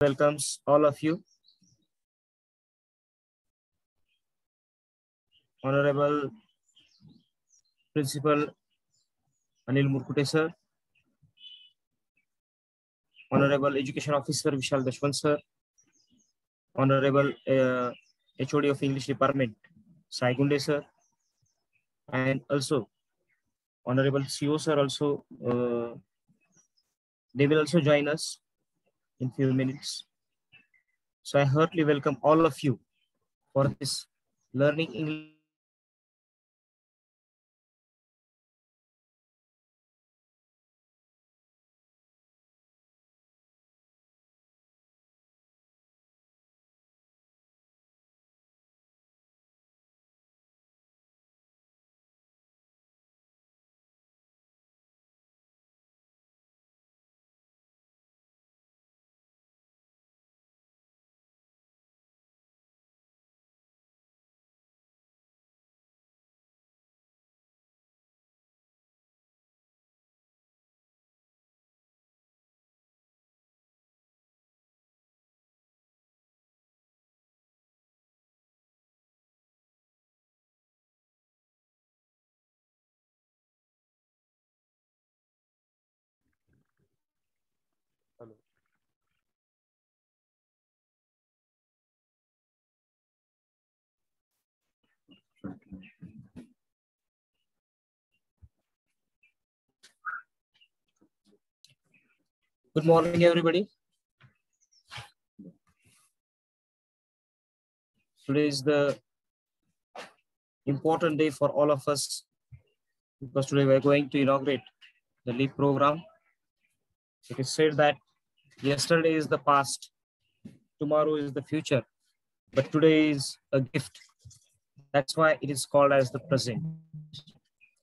welcomes all of you. Honorable Principal Anil Murkute sir, Honorable Education Officer Vishal Dashwant sir, Honorable HOD of English Department Sai Gunde sir, and also Honorable CO sir also, they will also join us in few minutes. So I heartily welcome all of you for this learning English. Hello. Good morning, everybody. Today is the important day for all of us because today we are going to inaugurate the LEAP program. It is said that yesterday is the past, tomorrow is the future, but today is a gift. That's why it is called as the present.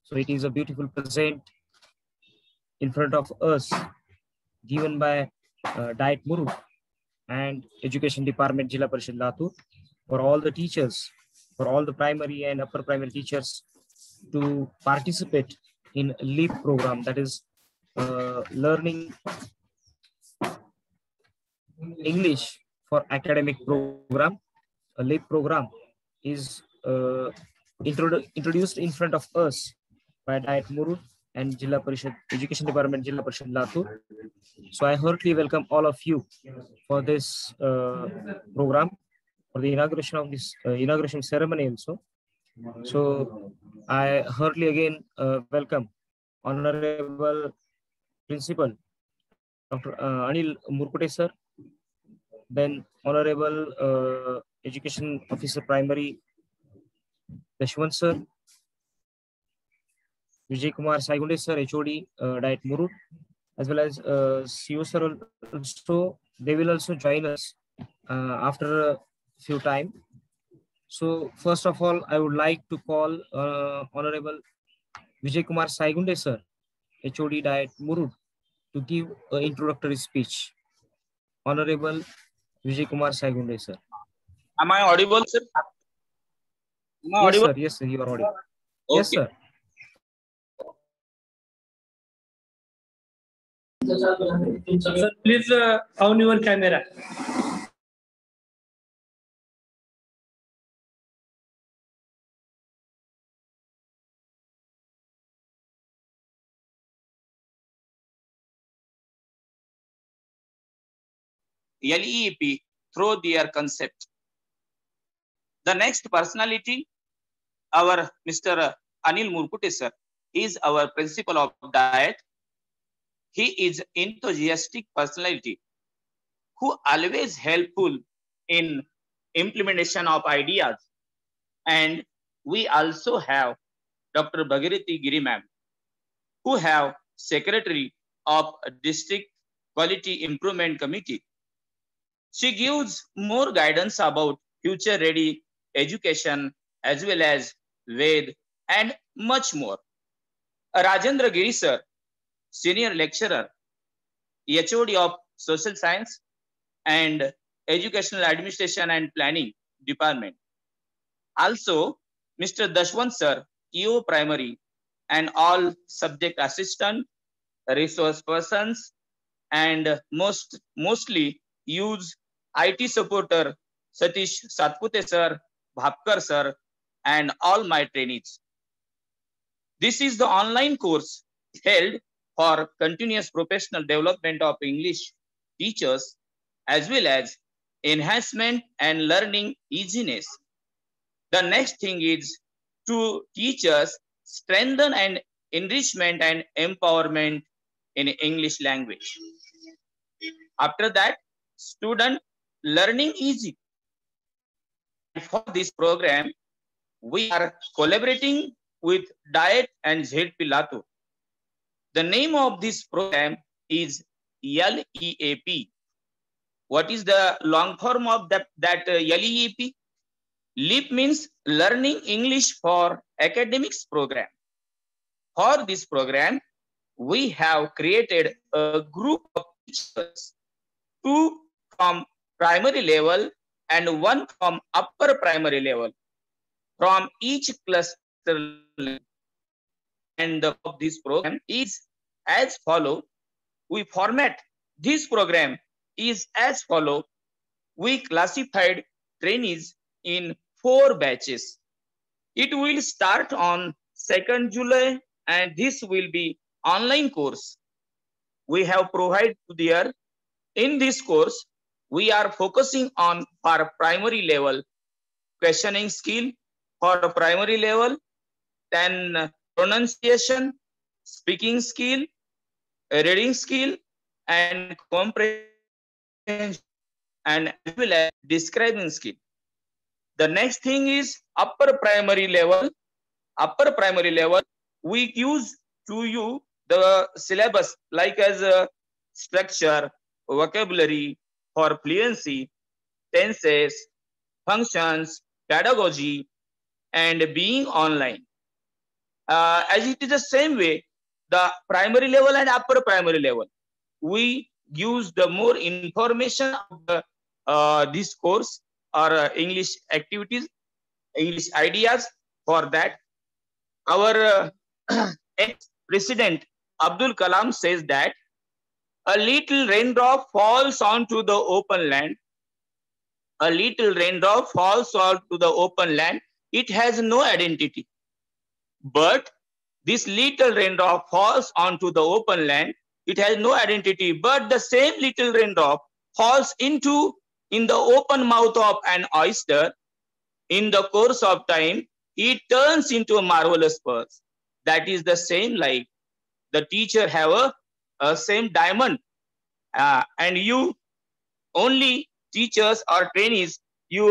So it is a beautiful present in front of us given by Diet Muru and Education Department Jilla Parishad Latur for all the teachers, for all the primary and upper primary teachers to participate in LEAP program, that is learning English for academic program. A LEAP program is introduced in front of us by Diet Muru and Jilla Parishad Education Department Jilla Parishad Latur. So I heartily welcome all of you for this program, for the inauguration of this inauguration ceremony also. So I heartily again welcome Honorable Principal Dr. Anil Murkute sir, then Honorable Education Officer Primary Dashwant sir, Vijay Kumar Sai Gunde sir, HOD Diet Muru, as well as CO sir also. They will also join us after a few time. So first of all, I would like to call Honorable Vijay Kumar Sai Gunde sir, HOD Diet Muru, to give an introductory speech. Honorable Vijay Kumar Sai Gunde sir. Am I audible, sir? Yes, sir. Yes, sir. You are audible. Okay. Yes, sir. Sir, please on your camera. LEEP through their concept. The next personality, our Mr. Anil Murkute sir, is our principal of Diet. He is enthusiastic personality who always helpful in implementation of ideas. And we also have Dr. Bhagirathi Giri ma'am, who have secretary of District Quality Improvement Committee. She gives more guidance about future-ready education as well as Ved and much more. Rajendra Giri sir, senior lecturer, HOD of Social Science and Educational Administration and Planning Department. Also, Mr. Dashwant sir, EO Primary, and all subject assistant, resource persons, and mostly use IT supporter Satish Satpute sir, Bhapkar sir, and all my trainees. This is the online course held for continuous professional development of English teachers as well as enhancement and learning easiness. The next thing is to teach us strengthen and enrichment and empowerment in English language. After that, student learning easy. For this program, we are collaborating with Diet and ZP Latur. The name of this program is LEAP. What is the long form of that LEAP? LEAP means Learning English for Academics program. For this program, we have created a group of teachers, 2 from primary level and 1 from upper primary level, from each cluster. And of this program is as follow. We format this program is as follow. We classified trainees in 4 batches. It will start on 2nd July and this will be online course. We have provided there in this course, we are focusing on for primary level questioning skill for primary level, then pronunciation, speaking skill, reading skill, and comprehension, and as well as describing skill. The next thing is upper primary level. Upper primary level, we use to you the syllabus like as a structure, vocabulary, for fluency, tenses, functions, pedagogy, and being online. As it is the same way, the primary level and upper primary level, we use the more information of the, this course or English activities, English ideas. For that, our ex-president Abdul Kalam says that a little raindrop falls onto the open land. A little raindrop falls onto the open land. It has no identity. But this little raindrop falls onto the open land. It has no identity. But the same little raindrop falls in the open mouth of an oyster. In the course of time, it turns into a marvelous pearl. That is the same like the teacher have a same diamond, and you only teachers or trainees, you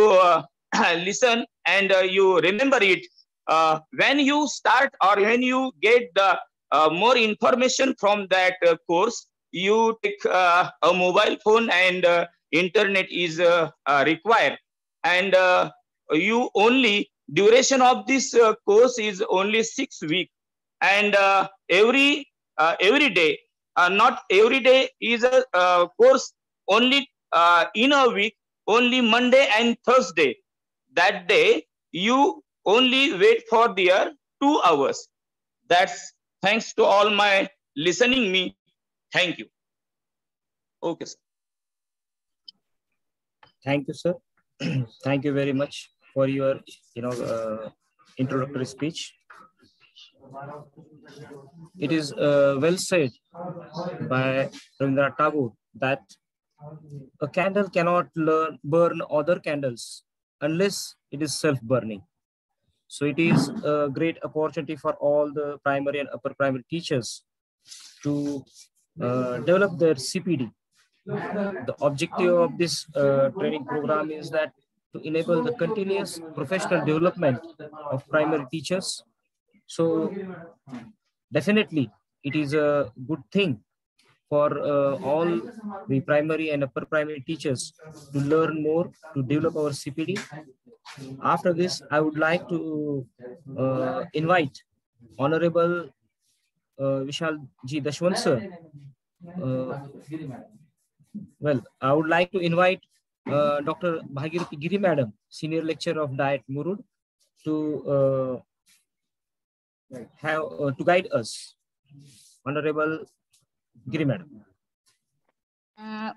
listen and you remember it. When you start or when you get the more information from that course, you take a mobile phone and internet is required, and you only duration of this course is only 6 weeks, and every day, not every day is a course, only in a week, only Monday and Thursday. That day you only wait for their 2 hours. That's thanks to all my listening me. Thank you. Okay, sir. Thank you, sir. Thank you very much for your introductory speech. It is well said by Rabindranath Tagore that a candle cannot burn other candles unless it is self-burning. So it is a great opportunity for all the primary and upper primary teachers to develop their CPD. The objective of this training program is that to enable the continuous professional development of primary teachers. So definitely it is a good thing for all the primary and upper primary teachers to learn more, to develop our CPD. After this, I would like to invite Honorable Vishal G. Dashwant sir. Well, I would like to invite Dr. Bhagirathi Giri Madam, Senior Lecturer of Diet Murud, to guide us. Honorable Giri Madam.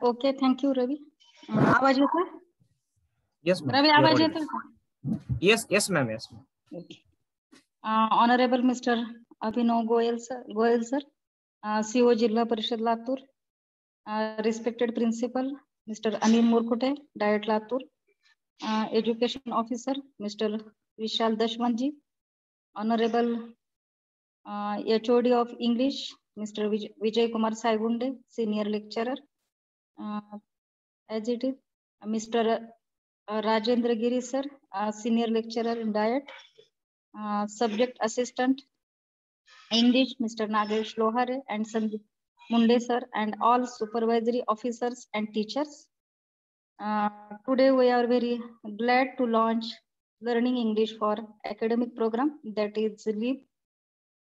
Okay, thank you, Ravi. आवाज येतोय? Yes, ma'am. Ravi, You are आवाज audible. येतोय का? Yes, ma'am. Yes, ma'am. Okay. Honorable Mr. Abhinav Goyal sir, CO Jilla Parishad Latur, respected Principal Mr. Anil Murkute, Diet Latur, Education Officer Mr. Vishal Dashmanji, Honorable HOD of English Mr. Vijay Kumar Saigunde, Senior Lecturer, as it is Mr. Rajendra Giri sir, Senior Lecturer in Diet, Subject Assistant English Mr. Nagesh Lohare and Sandeep Munde sir, and all supervisory officers and teachers. Today we are very glad to launch Learning English for Academic program, that is LEAP,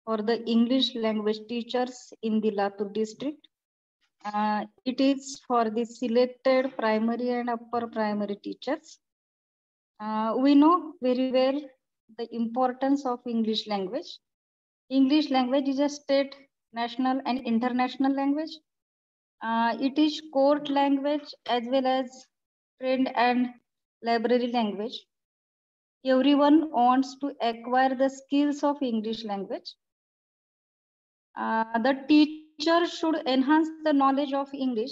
for the English language teachers in the Latur district. It is for the selected primary and upper primary teachers. We know very well the importance of English language. English language is a state, national and international language. It is court language as well as trade and library language. Everyone wants to acquire the skills of English language. The teacher should enhance the knowledge of English.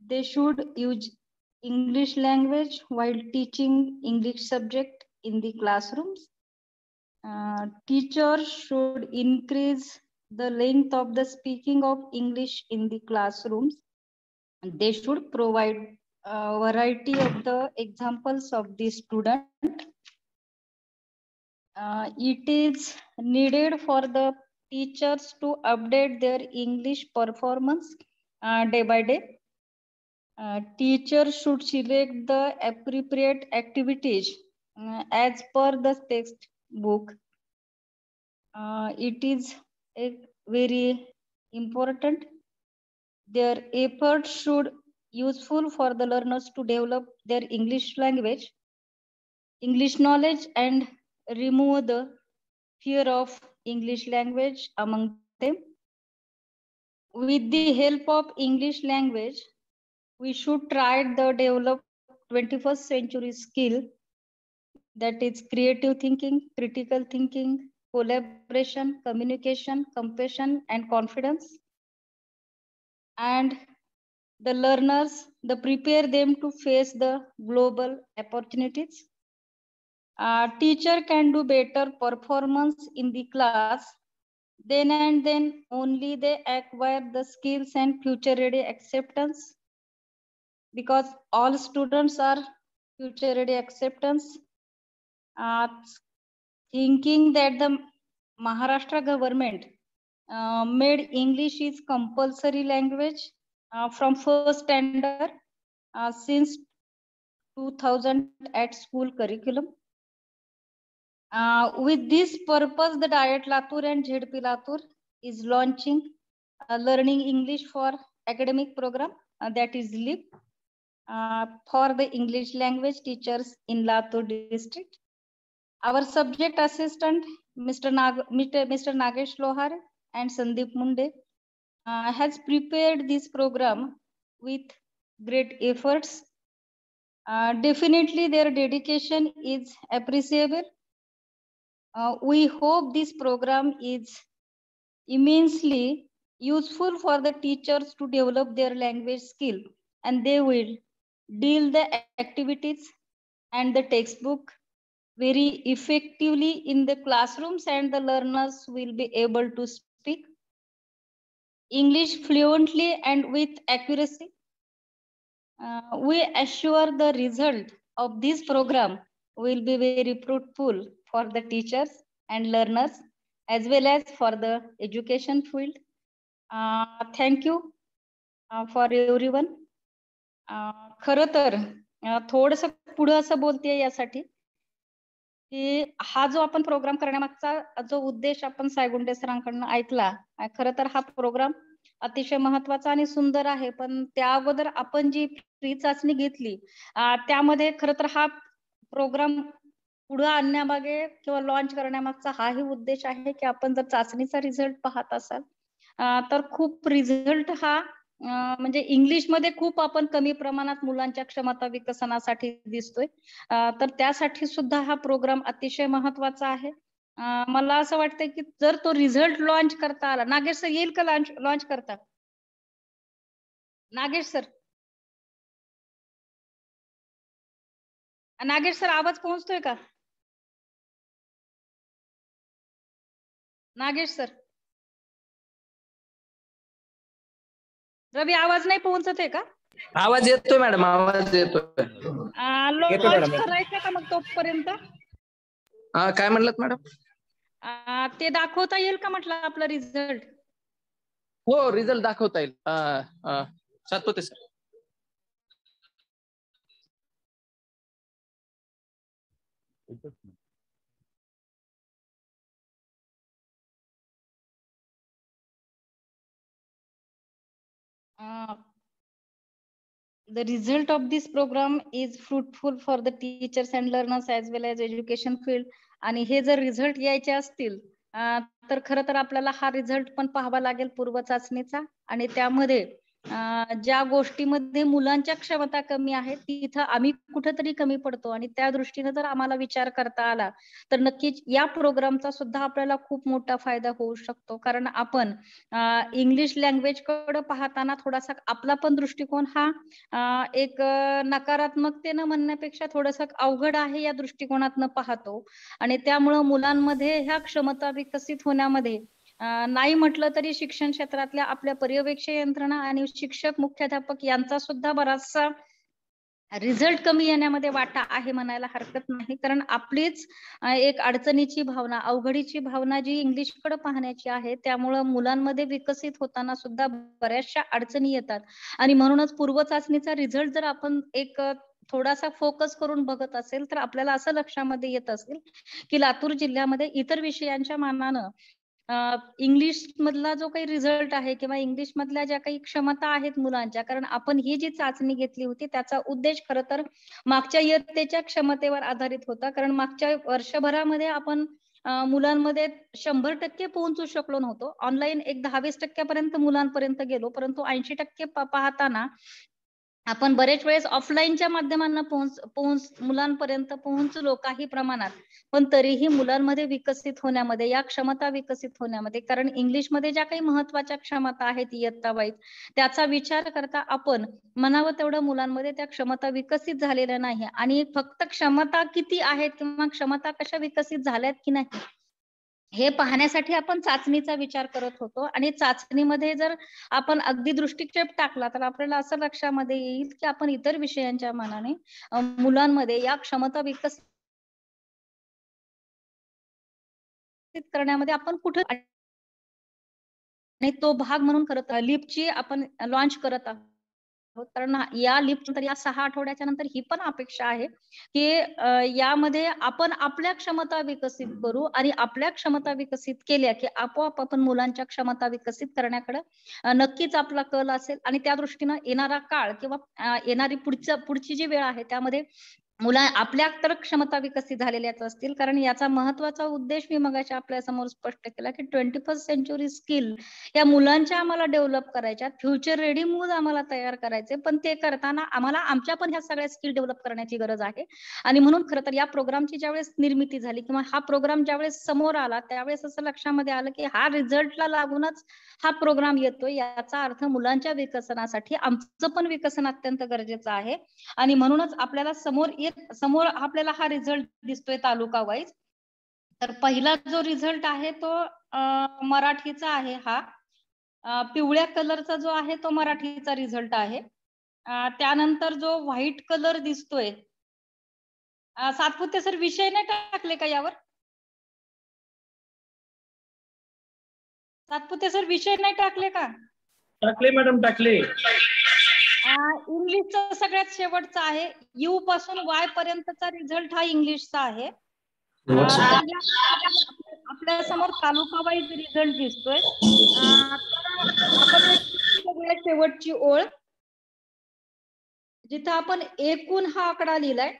They should use English language while teaching English subject in the classrooms. Teachers should increase the length of the speaking of English in the classrooms. They should provide a variety of the examples of the student. It is needed for the teachers to update their English performance day by day. Teachers should select the appropriate activities as per the textbook. It is very important. Their efforts should useful for the learners to develop their English language, English knowledge, and remove the fear of English language among them. With the help of English language, we should try to develop 21st century skill, that is creative thinking, critical thinking, collaboration, communication, compassion, and confidence. And the learners, they prepare them to face the global opportunities. Teacher can do better performance in the class, then and then only they acquire the skills and future ready acceptance, because all students are future ready acceptance. Thinking that the Maharashtra government made English is compulsory language from first standard since 2000 at school curriculum. With this purpose, the Diet Latur and ZP Latur is launching Learning English for Academic program, that is LEAP, for the English language teachers in Latur district. Our subject assistant, Mr. Nagesh Lohar and Sandeep Munde, has prepared this program with great efforts. Definitely their dedication is appreciable. We hope this program is immensely useful for the teachers to develop their language skill, and they will deal the activities and the textbook very effectively in the classrooms, and the learners will be able to speak English fluently and with accuracy. We assure the result of this program will be very fruitful for the teachers and learners as well as for the education field. Thank you for everyone. खरं तर थोडंसं पुढं असं बोलते यासाठी की हा जो आपण प्रोग्राम करण्यामागचा जो उद्देश आपण सायगुंडे सरांकडून ऐकला, खरं तर हा प्रोग्राम अतिशय महत्वाचा आणि सुंदर आहे, पण त्या अगोदर आपण जी फ्री चाचणी घेतली त्यामध्ये खरं तर हा प्रोग्राम पुढे आणण्यामागे किंवा लॉन्च करण्यामागचा हाही उद्देश आहे की आपण जर चाचणीचा रिझल्ट पाहत असाल तर खूप रिझल्ट हा म्हणजे इंग्लिशमध्ये खूप आपण कमी प्रमाणात मुलांच्या क्षमता विकसनासाठी दिसतोय. तर त्यासाठी सुद्धा हा प्रोग्राम अतिशय महत्वाचा आहे. मला असं वाटतंय की जर तो रिझल्ट लॉन्च करता आला, नागेश सर येईल का लॉन्च करता? नागेश सर, नागेश सर आवाज पोहोचतोय का? नागेश सर, रवी आवाज नाही पोहोचत आहे का? आवाज येतोय मॅडम, आवाज येतोय. लॉन्च करायचं का मग तोपर्यंत? काय म्हणलात मॅडम? ते दाखवता येईल का म्हटलं आपला रिझल्ट? हो, रिझल्ट दाखवता येईल. Satpute sir. The result of this program is fruitful for the teachers and learners as well as education field. आणि हे जर रिझल्ट यायचे असतील तर खरं तर आपल्याला हा रिझल्ट पण पाहावा लागेल पूर्व चाचणीचा. आणि त्यामध्ये ज्या गोष्टीमध्ये मुलांच्या क्षमता कमी आहे तिथं आम्ही कुठेतरी कमी पडतो आणि त्या दृष्टीने जर आम्हाला विचार करता आला तर नक्कीच या प्रोग्रामचा सुद्धा आपल्याला खूप मोठा फायदा होऊ शकतो. कारण आपण इंग्लिश लँग्वेज कडे पाहताना थोडासा आपला पण दृष्टिकोन हा एक नकारात्मकतेनं म्हणण्यापेक्षा थोडंसं अवघड आहे या दृष्टिकोनातनं पाहतो. आणि त्यामुळं मुलांमध्ये ह्या क्षमता विकसित होण्यामध्ये नाही म्हटलं तरी शिक्षण क्षेत्रातल्या आपल्या पर्यवेक्षक यंत्रणा आणि शिक्षक मुख्याध्यापक यांचा सुद्धा बराचसा रिझल्ट कमी येण्यामध्ये वाटा आहे म्हणायला हरकत नाही. कारण आपलीच एक अडचणीची भावना, अवघडीची भावना जी इंग्लिशकडे पाहण्याची आहे त्यामुळं मुलांमध्ये विकसित होताना सुद्धा बऱ्याचशा अडचणी येतात. आणि म्हणूनच पूर्व चाचणीचा रिझल्ट जर आपण एक थोडासा फोकस करून बघत असेल तर आपल्याला असं लक्षामध्ये येत असेल की लातूर जिल्ह्यामध्ये इतर विषयांच्या मानानं इंग्लिश मधला जो काही रिझल्ट आहे किंवा इंग्लिश मधल्या ज्या काही क्षमता आहेत मुलांच्या, कारण आपण ही जी चाचणी घेतली होती त्याचा उद्देश खरं तर मागच्या इयत्तेच्या क्षमतेवर आधारित होता. कारण मागच्या वर्षभरामध्ये आपण मुलांमध्ये 100% पोहोचू शकलो नव्हतो. ऑनलाईन एक 10-20% मुलांपर्यंत गेलो, परंतु 80% पाहताना आपण बरेच वेळेस ऑफलाईनच्या माध्यमांना मुलांपर्यंत पोहोचलो काही प्रमाणात. पण तरीही मुलांमध्ये विकसित होण्यामध्ये, या क्षमता विकसित होण्यामध्ये, कारण इंग्लिशमध्ये ज्या काही महत्वाच्या क्षमता आहेत इयत्ता वाईज त्याचा विचार करता आपण म्हणावं तेवढं मुलांमध्ये त्या क्षमता विकसित झालेल्या नाही. आणि फक्त क्षमता किती आहेत किंवा क्षमता कशा विकसित झाल्यात की नाही हे पाहण्यासाठी आपण चाचणीचा विचार करत होतो. आणि चाचणीमध्ये जर आपण अगदी दृष्टिक्षेप टाकला तर आपल्याला असं लक्षामध्ये येईल की आपण इतर विषयांच्या मानाने मुलांमध्ये या क्षमता विकसित करण्यामध्ये आपण कुठे, आणि तो भाग म्हणून खरं लिपची आपण लॉन्च करत आहोत. कारण या लिप नंतर या 6 आठवड्याच्या नंतर ही पण अपेक्षा आहे की यामध्ये आपण आपल्या क्षमता विकसित करू आणि आपल्या क्षमता विकसित केल्या की आपोआप आपण मुलांच्या क्षमता विकसित करण्याकडे नक्कीच आपला कल असेल. आणि त्या दृष्टीनं येणारा काळ किंवा येणारी पुढची जी वेळ आहे त्यामध्ये आपल्या तर क्षमता विकसित झालेल्याच असतील. कारण याचा महत्वाचा उद्देश मी मगाशी आपल्या समोर स्पष्ट केला की 21st सेंचुरी स्किल या मुलांच्या आम्हाला डेव्हलप करायच्या, फ्युचर रेडी मूल आम्हाला तयार करायचे. पण ते करताना आम्हाला आमच्या पण ह्या सगळ्या स्किल डेव्हलप करण्याची गरज आहे. आणि म्हणून खरं तर या प्रोग्रामची ज्यावेळेस निर्मिती झाली किंवा हा प्रोग्राम ज्यावेळेस समोर आला त्यावेळेस असं लक्षामध्ये आलं की हा रिझल्टला लागूनच हा प्रोग्राम येतोय. याचा अर्थ मुलांच्या विकसनासाठी आमचं पण विकसन अत्यंत गरजेचं आहे. आणि म्हणूनच आपल्याला समोर आपल्याला हा रिझल्ट दिसतोय तालुका वाईज. तर पहिला जो रिझल्ट आहे तो मराठीचा आहे. हा पिवळ्या कलरचा जो आहे तो मराठीचा रिझल्ट आहे. त्यानंतर जो व्हाईट कलर दिसतोय, सातपुते सर विषय नाही टाकले का यावर? सातपुते सर विषय नाही टाकले का? टाकले मॅडम, टाकले. इंग्लिशचा सगळ्यात शेवटचा आहे. यू पासून वाय पर्यंतचा रिझल्ट हा इंग्लिशचा आहे. आपल्या समोर तालुका वाईज रिझल्ट दिसतोय. आपण सगळ्यात शेवटची ओळ जिथं आपण एकूण हा आकडा लिहिलाय,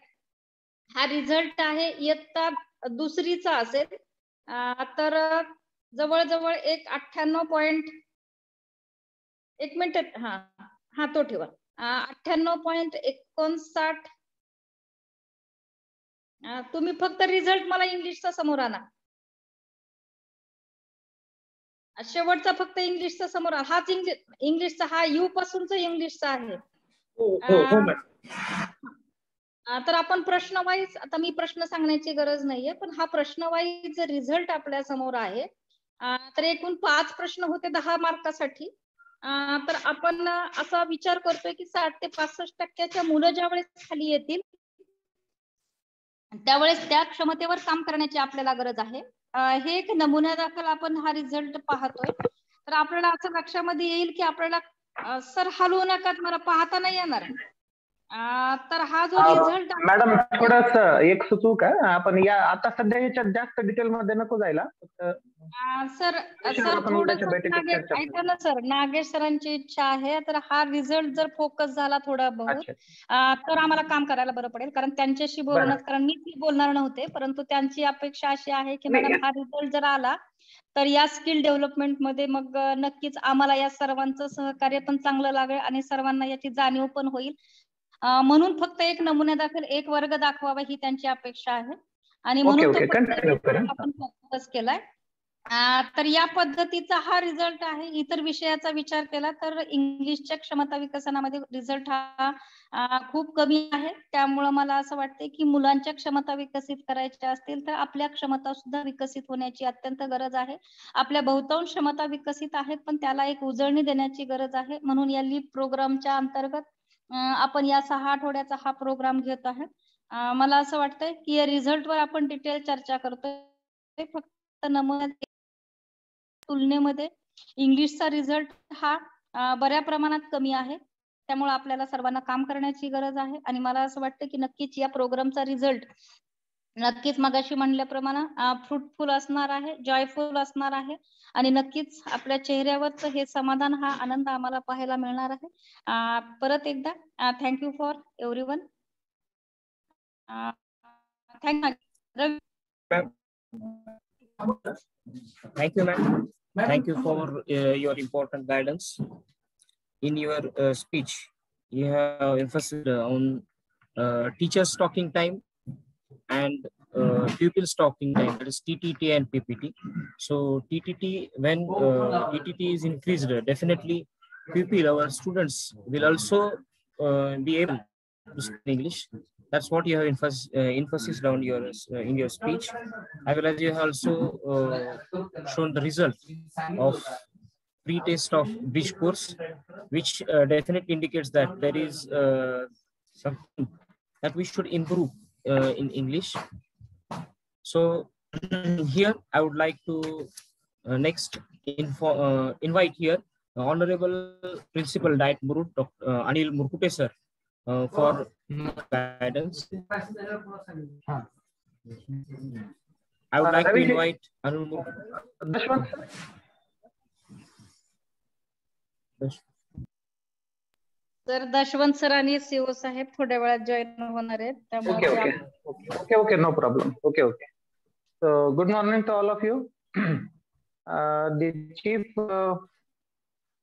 हा रिझल्ट आहे इयत्ता दुसरीचा असेल. तर जवळजवळ एक 98 एक मिनिट. हा हा तो ठेवा. 98.59. तुम्ही फक्त रिझल्ट मला इंग्लिशचा समोर आणा. शेवटचा फक्त इंग्लिशचा समोर आणा. हाच इंग्लिशचा, हा यू पासूनचा इंग्लिशचा आहे. तर आपण प्रश्न वाईज, आता मी प्रश्न सांगण्याची गरज नाहीये, पण हा प्रश्न वाईज रिझल्ट आपल्या समोर आहे. तर एकूण 5 प्रश्न होते 10 मार्कासाठी. तर आपण असा विचार करतोय की 60 ते 65% मुलं ज्यावेळेस खाली येतील त्यावेळेस त्या क्षमतेवर काम करण्याची आपल्याला गरज आहे. हे एक नमुना दाखल आपण हा रिझल्ट पाहतोय. तर आपल्याला असं लक्षामध्ये येईल की आपल्याला सर हलवू नका, मला पाहता नाही येणार. तर हा जो रिझल्ट, मॅडम थोडस एक सुचवू का, आपण या आता सध्या याच्यात जास्त डिटेल मध्ये नको जायला. सर थोडस ऐका ना सर, नागेश सरांची इच्छा आहे. तर हा रिझल्ट जर फोकस झाला थोडा बहुत तर आम्हाला काम करायला बरं पडेल. कारण त्यांच्याशी बोलूनच, कारण मी बोलणार नव्हते, परंतु त्यांची अपेक्षा अशी आहे की मॅडम हा रिझल्ट जर आला तर या स्किल डेव्हलपमेंट मध्ये मग नक्कीच आम्हाला या सर्वांचं सहकार्य पण चांगलं लागेल आणि सर्वांना याची जाणीव पण होईल. म्हणून फक्त एक नमुना दाखल एक वर्ग दाखवावा ही त्यांची अपेक्षा आहे. आणि म्हणून तो आपण फोकस केलाय. तर या पद्धतीचा हा रिझल्ट आहे. इतर विषयाचा विचार केला तर इंग्लिशच्या क्षमता विकसनामध्ये रिझल्ट हा खूप कमी आहे. त्यामुळे मला असं वाटतंय की मुलांच्या क्षमता विकसित करायच्या असतील तर आपल्या क्षमता सुद्धा विकसित होण्याची अत्यंत गरज आहे. आपल्या बहुतांश क्षमता विकसित आहेत, पण त्याला एक उजळणी देण्याची गरज आहे. म्हणून या लीप प्रोग्रामच्या अंतर्गत आपण या 6 आठवड्याचा हा प्रोग्राम घेत आहे. मला असं वाटतंय की या रिझल्ट वर आपण डिटेल चर्चा करतोय. फक्त नमुना तुलनेमध्ये इंग्लिशचा रिझल्ट हा बऱ्या प्रमाणात कमी आहे. त्यामुळे आपल्याला सर्वांना काम करण्याची गरज आहे. आणि मला असं वाटतं की नक्कीच या प्रोग्रामचा रिझल्ट नक्कीच मगाशी म्हणल्याप्रमाणे फ्रुटफुल असणार आहे, जॉयफुल असणार आहे. आणि नक्कीच आपल्या चेहऱ्यावरच हे समाधान, हा आनंद आम्हाला पाहायला मिळणार आहे. परत एकदा thank you for everyone. Thank you, ma'am. Thank you for your important guidance. In your speech, you have emphasized on teachers talking time and pupils talking time, that is TTT and PPT. So TTT, when ETT is increased, definitely pupil, our students will also be able to speak English. That's what you have emphasized on your in your speech, as well as you have also shown the result of pre-test of bridge course, which definitely indicates that there is something that we should improve in English. So here I would like to next invite here Honorable Principal Diet Guru Dr. Anil Murkute sir for guidance. I would like to invite Anil Murkute. Sir Dashwant sir आणि CO साहेब थोड्या वेळात join होणार आहेत. Okay no problem. Okay so good morning to all of you. The chief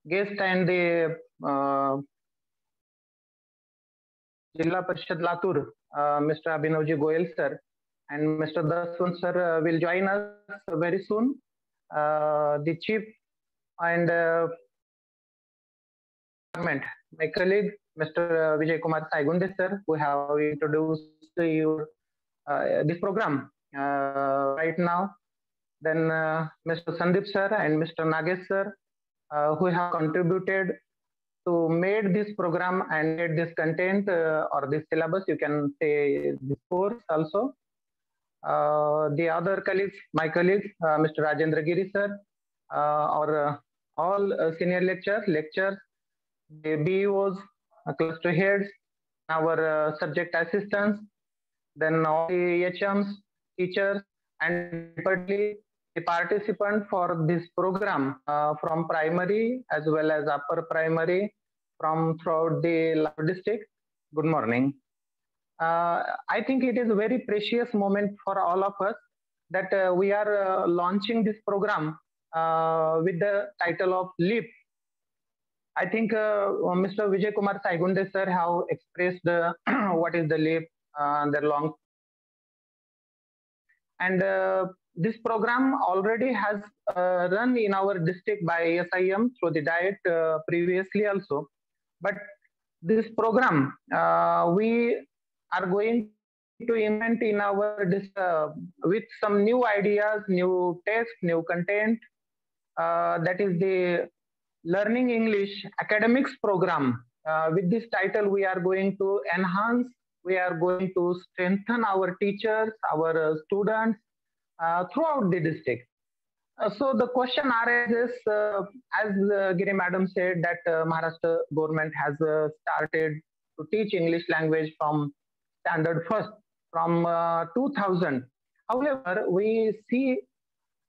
guest and the Jilla Parishad Latur, Mr. Abhinavji Goyal sir and Mr. Daswant sir will join us very soon. The chief and my colleague Mr. Vijay Kumar Saigunde sir, who have introduced you this program right now. Then Mr. Sandeep sir and Mr. Nagesh sir, who have contributed to made this program and made this content or this syllabus, you can say this course also. The other colleagues, my colleagues, Mr. Rajendra Giri sir, or all senior lecturers, the BEOs, cluster heads, our subject assistants, then all the HMs, teachers, and particularly the participant for this program from primary as well as upper primary from throughout the district. Good morning. I think it is a very precious moment for all of us that we are launching this program with the title of LEAP. I think Mr. Vijay Kumar Saigunde sir have expressed what is the LEAP, their long, and this program already has run in our district by SIM through the diet previously also. But this program we are going to implement in our with some new ideas, new text, new content. That is the Learning English Academics program. With this title, we are going to enhance, we are going to strengthen our teachers, our students throughout the district. So the question arises, as Giri Madam said, that Maharashtra government has started to teach English language from standard first from 2000. However, we see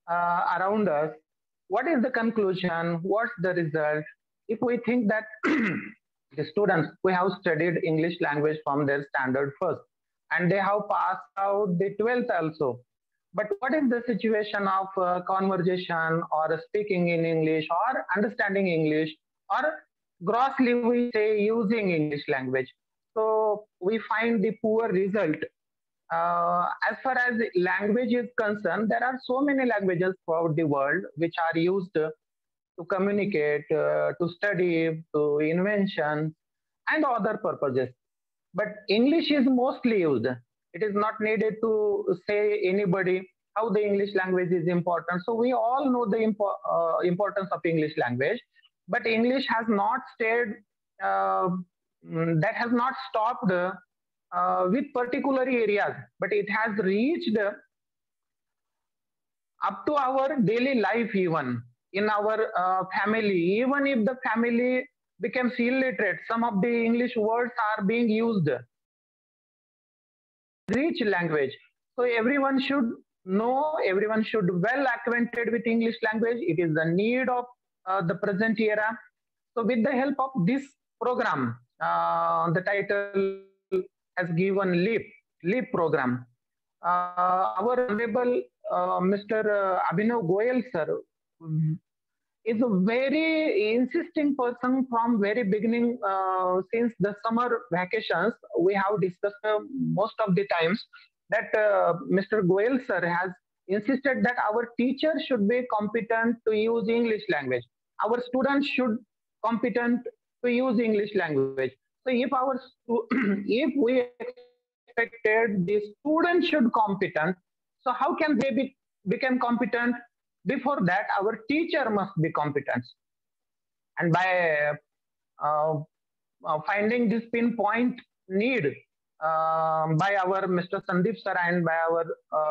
around us, what is the conclusion? What's the result? If we think that the students who have studied English language from their standard first, and they have passed out the 12th also. But what is the situation of conversation or speaking in English or understanding English, or grossly we say using English language? So we find the poor result. As far as language is concerned, there are so many languages throughout the world which are used to communicate, to study, to invention, and other purposes. But English is mostly used. It is not needed to say anybody how the English language is important. So we all know the importance of English language, but English has not stayed, that has not stopped with particular areas, but it has reached up to our daily life, even in our family. Even if the family becomes illiterate, some of the English words are being used. Rich language. So everyone should know, everyone should well acquainted with English language. It is the need of the present era. So with the help of this program, the title has given LEAP program. Our honorable Mr. Abhinav Goyal sir is a very insisting person from very beginning. Since the summer vacations, we have discussed most of the times that Mr. Goyal sir has insisted that our teachers should be competent to use English language. Our students should competent to use English language. So if we expected the students should competent, so how can they become competent? Before that, our teacher must be competent. And by finding this pinpoint need by our Mr. Sandeep sir and by our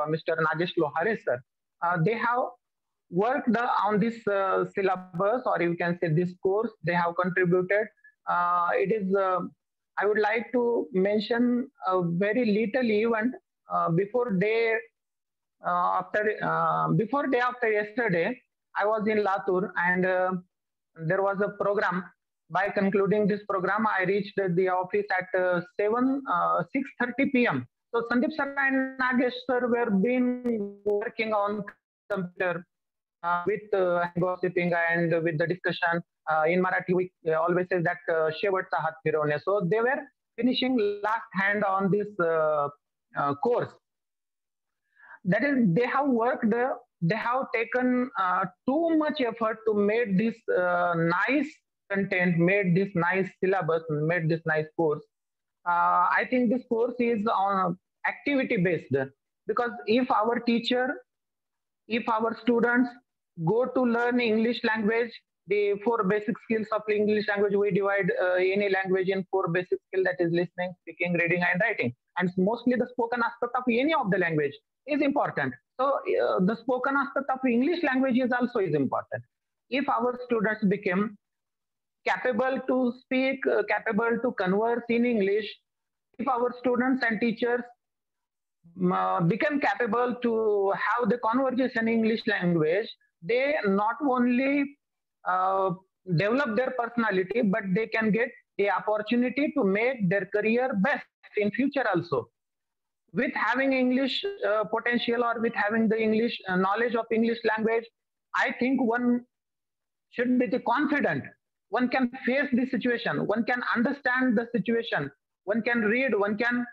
Mr. Nagesh Lohare sir, they have worked on this syllabus, or you can say this course. They have contributed. It is. I would like to mention a very little event before day after yesterday. I was in Latur, and there was a program. By concluding this program, I reached the office at 6:30 p.m. So Sandeep sir and Nagesh sir were been working on computer with gossiping and with the discussion. In Marathi, we always say that शेवटचा हात फिरवणे. So they were finishing last hand on this course. That is, they have worked. They have taken too much effort to make this nice content, made this nice syllabus, made this nice course. I think this course is on activity based, because if our teacher, if our students go to learn English language, the 4 basic skills of English language, we divide any language in 4 basic skills, that is listening, speaking, reading, and writing. And mostly the spoken aspect of any of the language is important. So the spoken aspect of English language is also important. If our students become capable to speak, capable to converse in English, if our students and teachers become capable to have the conversation in English language, they not only develop their personality, but they can get the opportunity to make their career best in future also. With having English potential, or with having the English knowledge of English language, I think one should be confident one can face the situation, one can understand the situation, one can read, one can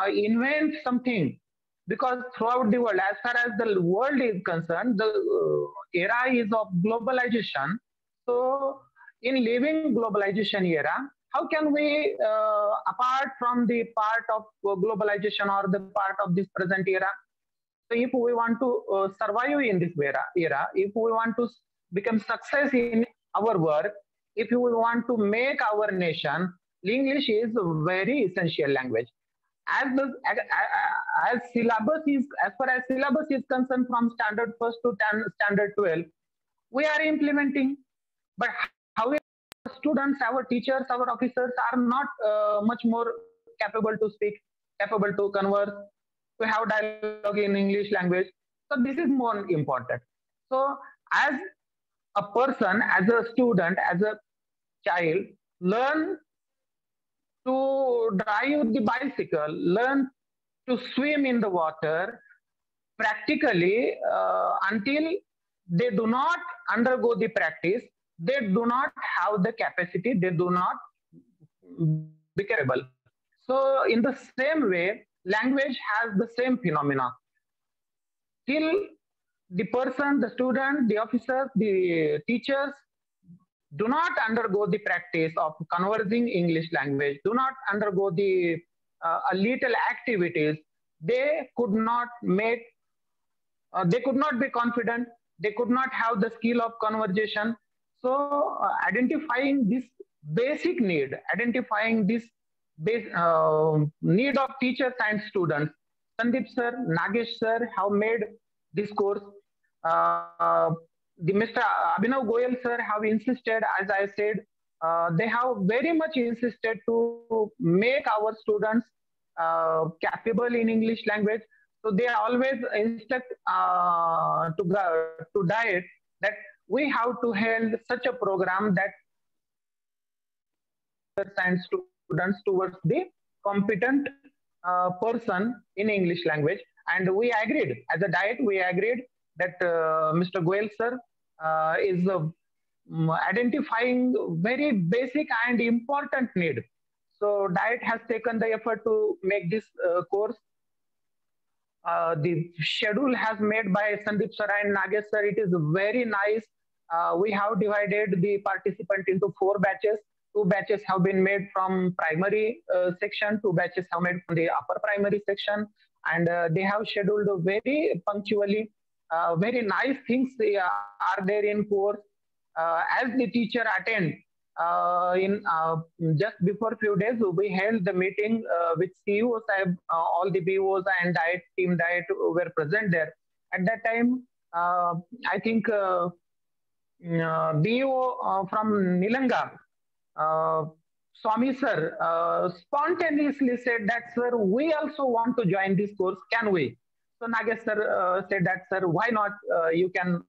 invent something. Because throughout the world, as far as the world is concerned, the era is of globalization. So in living globalization era, how can we, apart from the part of globalization or the part of this present era, so if we want to survive in this era, if we want to become success in our work, if we want to make our nation, English is a very essential language. As syllabus is, as far as syllabus is concerned, from standard 1st to standard 12, we are implementing. But however, students, our teachers, our officers are not much more capable to speak, capable to converse, to have dialogue in English language. So this is more important. So as a person, as a student, as a child, learn to drive the bicycle, learn to swim in the water practically until they do not undergo the practice, they do not have the capacity, they do not be capable. So in the same way, language has the same phenomena. Till the person, the student, the officers, the teachers do not undergo the practice of conversing English language, do not undergo the a little activities, they could not make, they could not be confident, they could not have the skill of conversation. So identifying this basic need, identifying this need of teachers and students, Sandeep sir, Nagesh sir have made this course. The Mr. Abhinav Goyal sir have insisted, as I said, they have very much insisted to make our students capable in English language. So they always instruct to DIET that we have to hold such a program that and students towards the competent person in English language. And we agreed, as a DIET, we agreed that Mr. Goyal sir is identifying very basic and important need. So DIET has taken the effort to make this course. The schedule has made by Sandeep sir and Nagesh sir. It is very nice. We have divided the participant into 4 batches. 2 batches have been made from primary section, 2 batches have made from the upper primary section, and they have scheduled very punctually. Very nice things are there in course. As the teacher attend, in just before few days, we held the meeting with CEO Sahib, all the BOs and DIET, team DIET were present there. At that time, I think BO from Nilanga, Swami sir, spontaneously said that, sir, we also want to join this course, can we? So Nagesh sir said that, sir, why not? You can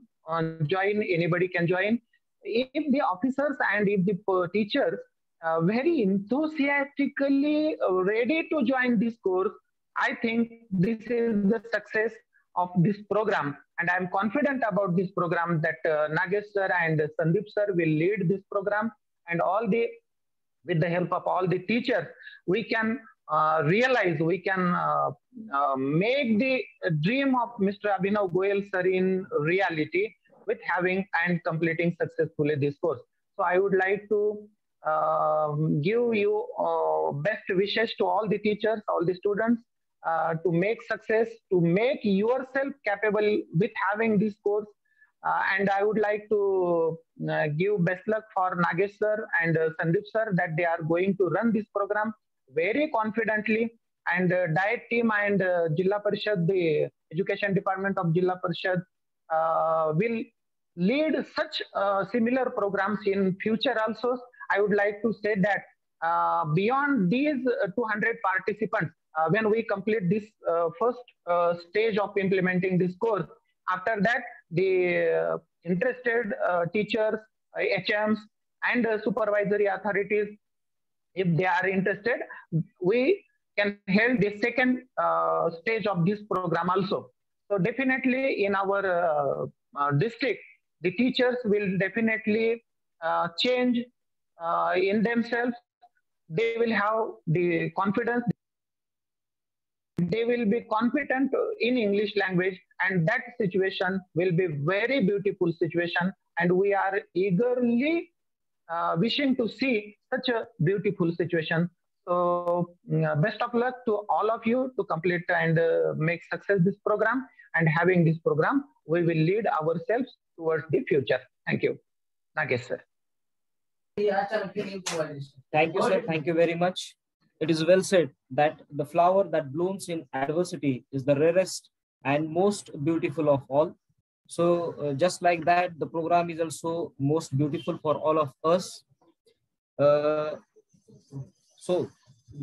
join, anybody can join. If the officers and if the teachers very enthusiastically ready to join this course, I think this is the success of this program. And I'm confident about this program that Nagesh sir and Sandeep sir will lead this program, and with the help of all the teachers, we can realize, we can make the dream of Mr. Abhinav Goyal sir in reality, with having and completing successfully this course. So I would like to give you best wishes to all the teachers, all the students, to make success, to make yourself capable with having this course. And I would like to give best luck for Nagesh sir and Sandeep sir, that they are going to run this program very confidently. And DIET team and Jilla Parishad, the education department of Jilla Parishad, will lead such similar programs in future also. I would like to say that beyond these 200 participants, when we complete this first stage of implementing this course, after that, the interested teachers, HMs, and supervisory authorities, if they are interested, we can hold the second stage of this program also. So definitely in our district, the teachers will definitely change in themselves, they will have the confidence, they will be confident in English language, and that situation will be very beautiful situation, and we are eagerly wishing to see such a beautiful situation. So best of luck to all of you to complete and make success this program, and having this program we will lead ourselves towards the future. Thank you. Nagesh sir. Thank you, sir. Thank you very much. It is well said that the flower that blooms in adversity is the rarest and most beautiful of all. So just like that, the program is also most beautiful for all of us. So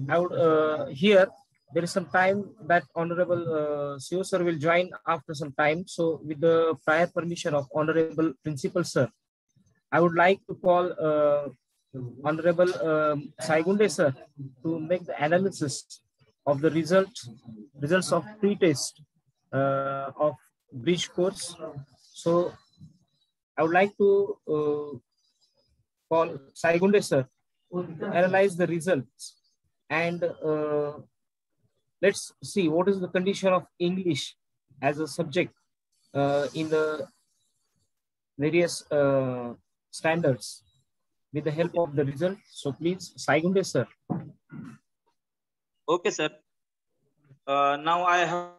I would here there is some time that Honorable CEO sir will join after some time. So with the prior permission of Honorable Principal sir, I would like to call Honorable Saigunde sir to make the analysis of the results of pre-test of bridge course. So I would like to call Saigunde sir to analyze the results, and let's see what is the condition of English as a subject in the various standards with the help of the result. So please, Saigunde sir. Okay, sir. Now I have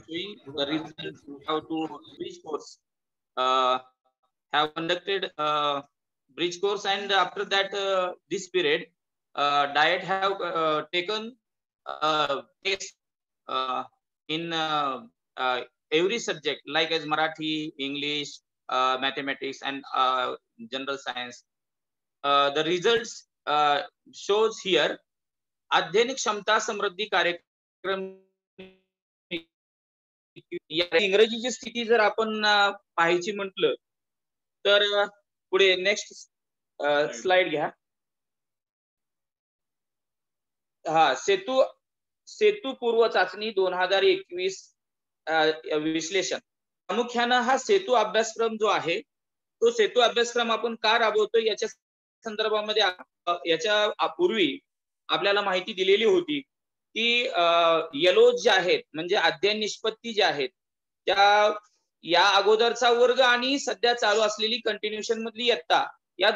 showing the results how to bridge course. Have conducted bridge course, and after that this period diet have taken test in every subject like as Marathi, English, mathematics, and general science. The results shows here. अध्ययनिक क्षमता समृद्धी कार्यक्रम इंग्रजीची स्थिती जर आपण पाहायची म्हटलं तर पुढे next slide घ्या. हा सेतू पूर्व चाचणी 2021 विश्लेषण. प्रामुख्यानं हा सेतू अभ्यासक्रम जो आहे तो सेतू अभ्यासक्रम आपण का राबवतो याच्या संदर्भामध्ये याच्या पूर्वी आपल्याला माहिती दिलेली होती की येलोज जे आहेत म्हणजे अध्ययन निष्पत्ती जे आहेत त्या या अगोदरचा वर्ग आणि सध्या चालू असलेली कंटिन्युएशन मधली इयत्ता या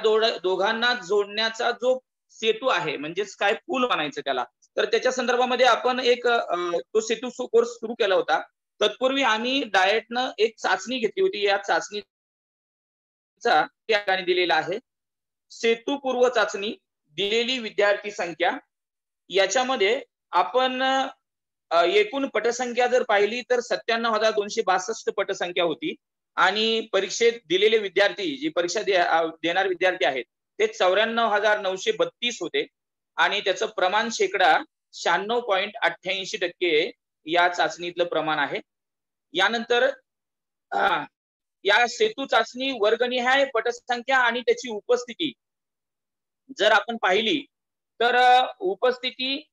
दोघांना जोडण्याचा जो सेतू आहे म्हणजेच काय पूल म्हणायचं त्याला, तर त्याच्या संदर्भामध्ये आपण एक तो सेतू कोर्स सुरू केला होता. तत्पूर्वी आम्ही डाएटनं एक चाचणी घेतली होती. या चाचणीचा त्या ठिकाणी दिलेला आहे सेतू पूर्व चाचणी. दिलेली विद्यार्थी संख्या याच्यामध्ये आपण एकूण पटसंख्या जर पाहिली तर 97,262 पटसंख्या होती आणि परीक्षेत दिलेले विद्यार्थी जी परीक्षा देणार विद्यार्थी आहेत ते 94,932 होते आणि त्याचं प्रमाण शेकडा 96.88% या चाचणीतलं प्रमाण आहे. यानंतर या सेतू चाचणी वर्गनिहाय पटसंख्या आणि त्याची उपस्थिती जर आपण पाहिली तर उपस्थिती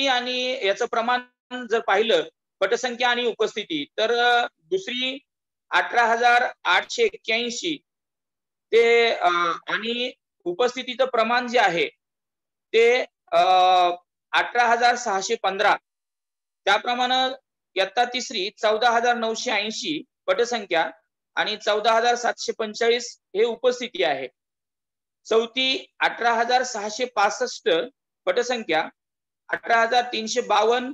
आणि याचं प्रमाण जर पाहिलं पटसंख्या आणि उपस्थिती तर दुसरी 18,881 ते आणि उपस्थितीचं प्रमाण जे आहे ते 18,615. त्याप्रमाणे इयत्ता तिसरी 14,980 पटसंख्या आणि 14,745 हे उपस्थिती आहे. चौथी 18,665 पटसंख्या 18,352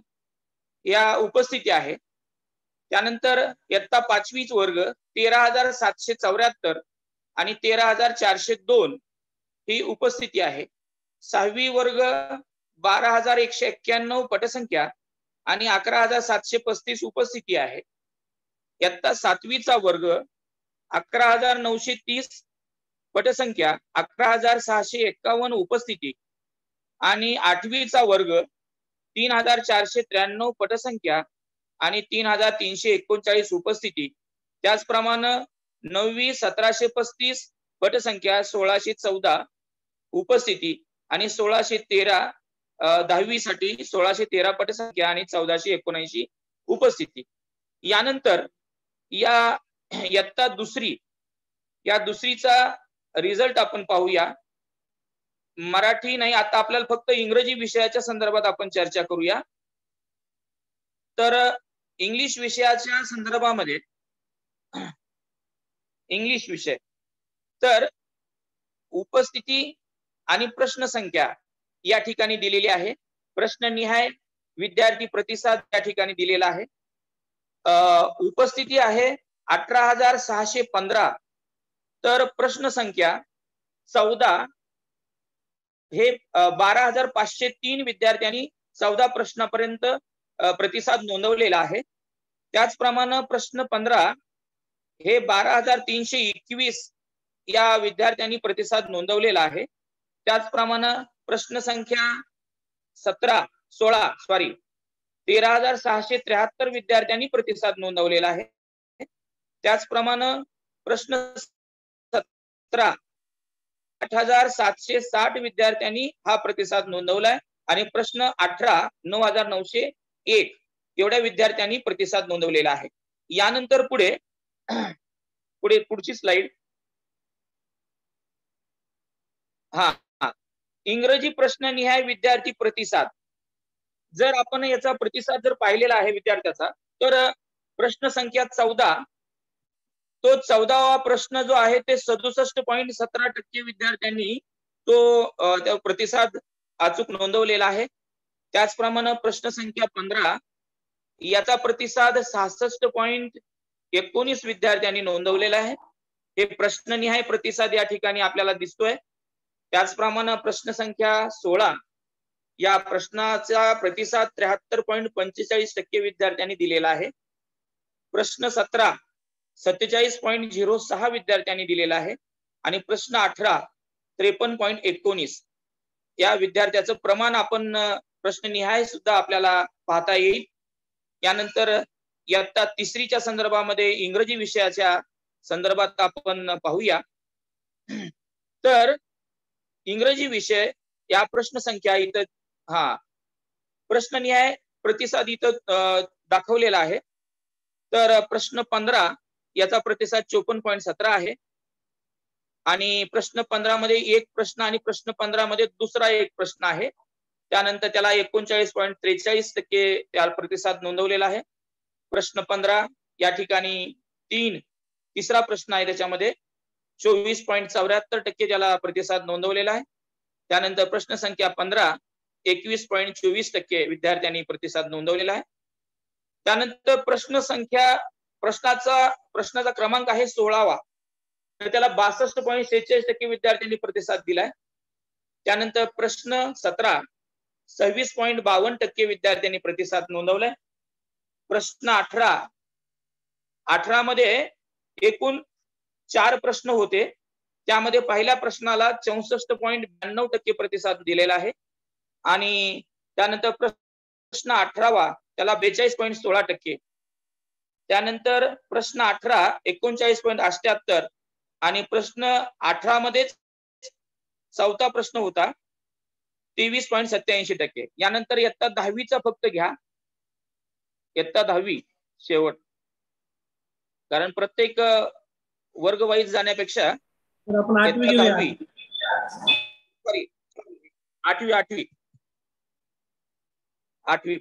या उपस्थिती आहे. त्यानंतर इयत्ता पाचवीच वर्ग 13,774 आणि 13,402 ही उपस्थिती आहे. सहावी वर्ग 12,191 पटसंख्या आणि 11,735 उपस्थिती आहे. इयत्ता सातवीचा वर्ग 11,930 पटसंख्या 11,651 उपस्थिती आणि आठवीचा वर्ग 3,493 पटसंख्या आणि 3,339 उपस्थिती. त्याचप्रमाणे नववी 1,735 पटसंख्या 1,614 उपस्थिती आणि 1,613 दहावीसाठी 1,613 पटसंख्या आणि 1,479 उपस्थिती. यानंतर या इयत्ता दुसरी या दुसरीचा रिझल्ट आपण पाहूया. मराठी नाही, आता आपल्याला फक्त इंग्रजी विषयाच्या संदर्भात आपण चर्चा करूया. तर इंग्लिश विषयाच्या संदर्भामध्ये इंग्लिश विषय, तर उपस्थिती आणि प्रश्न संख्या या ठिकाणी दिलेली आहे. प्रश्ननिहाय विद्यार्थी प्रतिसाद या ठिकाणी दिलेला आहे. उपस्थिती आहे 18,615, तर प्रश्न संख्या 14 हे 12,503 विद्यार्थ्यांनी 14 प्रश्नापर्यंत प्रतिसाद नोंदवलेला आहे. त्याचप्रमाणे प्रश्न 15 हे 12,321 या विद्यार्थ्यांनी प्रतिसाद नोंदवलेला आहे. त्याचप्रमाणे प्रश्न संख्या 13,673 विद्यार्थ्यांनी प्रतिसाद नोंदवलेला आहे. त्याचप्रमाणे प्रश्न 17 8,760 विद्यार्थ्यांनी हा प्रतिसाद नोंदवलाय आणि प्रश्न 18 9,901 एवढ्या विद्यार्थ्यांनी प्रतिसाद नोंदवलेला आहे. यानंतर पुढची स्लाइड. इंग्रजी प्रश्ननिहाय विद्यार्थी प्रतिसाद. जर आपण याचा प्रतिसाद जर पाहिलेला आहे विद्यार्थ्याचा, तर प्रश्न संख्या 14, तो 14वा प्रश्न जो आहे ते 67.17% विद्यार्थ्यांनी तो प्रतिसाद अचूक नोंदवलेला आहे. त्याचप्रमाणे प्रश्न संख्या 15 याचा प्रतिसाद 66.19 विद्यार्थ्यांनी नोंदवलेला आहे. हे प्रश्ननिहाय प्रतिसाद या ठिकाणी आपल्याला दिसतोय. त्याचप्रमाणे प्रश्न संख्या 16 या प्रश्नाचा प्रतिसाद 73.45% विद्यार्थ्यांनी दिलेला आहे. प्रश्न 17 47.06 विद्यार्थ्यांनी दिलेला आहे आणि प्रश्न 18 53.19 या विद्यार्थ्याचं प्रमाण आपण प्रश्ननिहाय सुद्धा आपल्याला पाहता येईल. यानंतर इयत्ता 3रीच्या संदर्भामध्ये इंग्रजी विषयाच्या संदर्भात आपण पाहूया. तर इंग्रजी विषय या प्रश्न संख्या इथं प्रश्ननिहाय प्रतिसाद इथं दाखवलेला आहे. तर प्रश्न 15 याचा प्रतिसाद 54.17 आहे आणि प्रश्न 15 मध्ये एक प्रश्न आणि प्रश्न 15 मध्ये दुसरा एक प्रश्न आहे. त्यानंतर त्याला 39.43% त्या प्रतिसाद नोंदवलेला आहे. प्रश्न 15 या ठिकाणी तिसरा प्रश्न आहे, त्याच्यामध्ये 24.74% त्याला प्रतिसाद नोंदवलेला आहे. त्यानंतर प्रश्न संख्या 15 21.24% विद्यार्थ्यांनी प्रतिसाद नोंदवलेला आहे. त्यानंतर प्रश्नाचा क्रमांक आहे 16वा, तर त्याला 62.46% विद्यार्थ्यांनी प्रतिसाद दिलाय. त्यानंतर प्रश्न 17 26.52% विद्यार्थ्यांनी प्रतिसाद नोंदवलाय. प्रश्न 18 मध्ये एकूण 4 प्रश्न होते, त्यामध्ये पहिल्या प्रश्नाला 64.92% प्रतिसाद दिलेला आहे आणि त्यानंतर प्रश्न 18वा त्याला 42.16%. त्यानंतर प्रश्न 18 39.78 आणि प्रश्न 18 मध्ये चौथा प्रश्न होता 23.87%. यानंतर इयत्ता 10वीचा फक्त घ्या, इयत्ता 10वी शेवट, कारण प्रत्येक वर्ग वाईज जाण्यापेक्षा आपण 8वी घेऊया. 8वी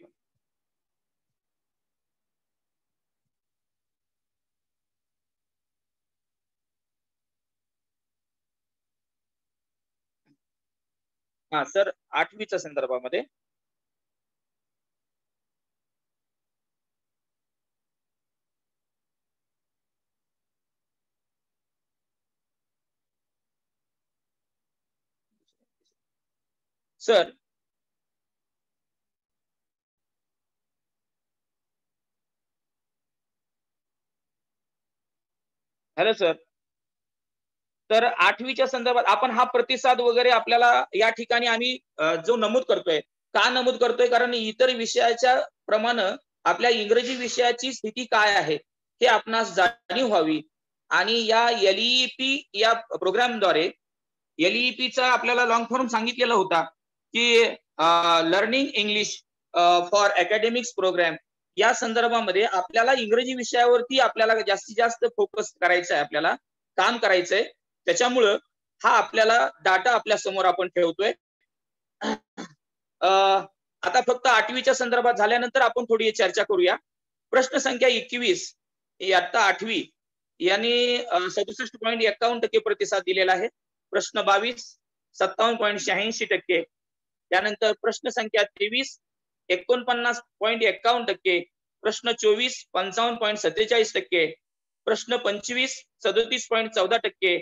सर 8वीच्या संदर्भामध्ये सर हॅलो सर, तर 8वीच्या संदर्भात आपण हा प्रतिसाद वगैरे आपल्याला या ठिकाणी आम्ही जो नमूद करतोय, का नमूद करतोय, कारण इतर विषयाच्या प्रमाणे आपल्या इंग्रजी विषयाची स्थिती काय आहे हे आपणास जाणीव व्हावी आणि या LEP या प्रोग्रामद्वारे LEPचा आपल्याला लॉंग फॉर्म सांगितलेला होता की learning English for academics programme. या संदर्भामध्ये आपल्याला इंग्रजी विषयावरती आपल्याला जास्तीत जास्त फोकस करायचा आहे आपल्याला. काम करायचंय. त्याच्यामुळं हा आपल्याला डाटा आपल्या समोर आपण ठेवतोय. आता फक्त 8वीच्या संदर्भात झाल्यानंतर आपण थोडी चर्चा करूया. प्रश्न संख्या 21 इयत्ता 8वी यांनी 67.51% प्रतिसाद दिलेला आहे. प्रश्न 22 57.86%. त्यानंतर प्रश्न संख्या 23 49.51%. प्रश्न 24 55.47%. प्रश्न 25 37.14%.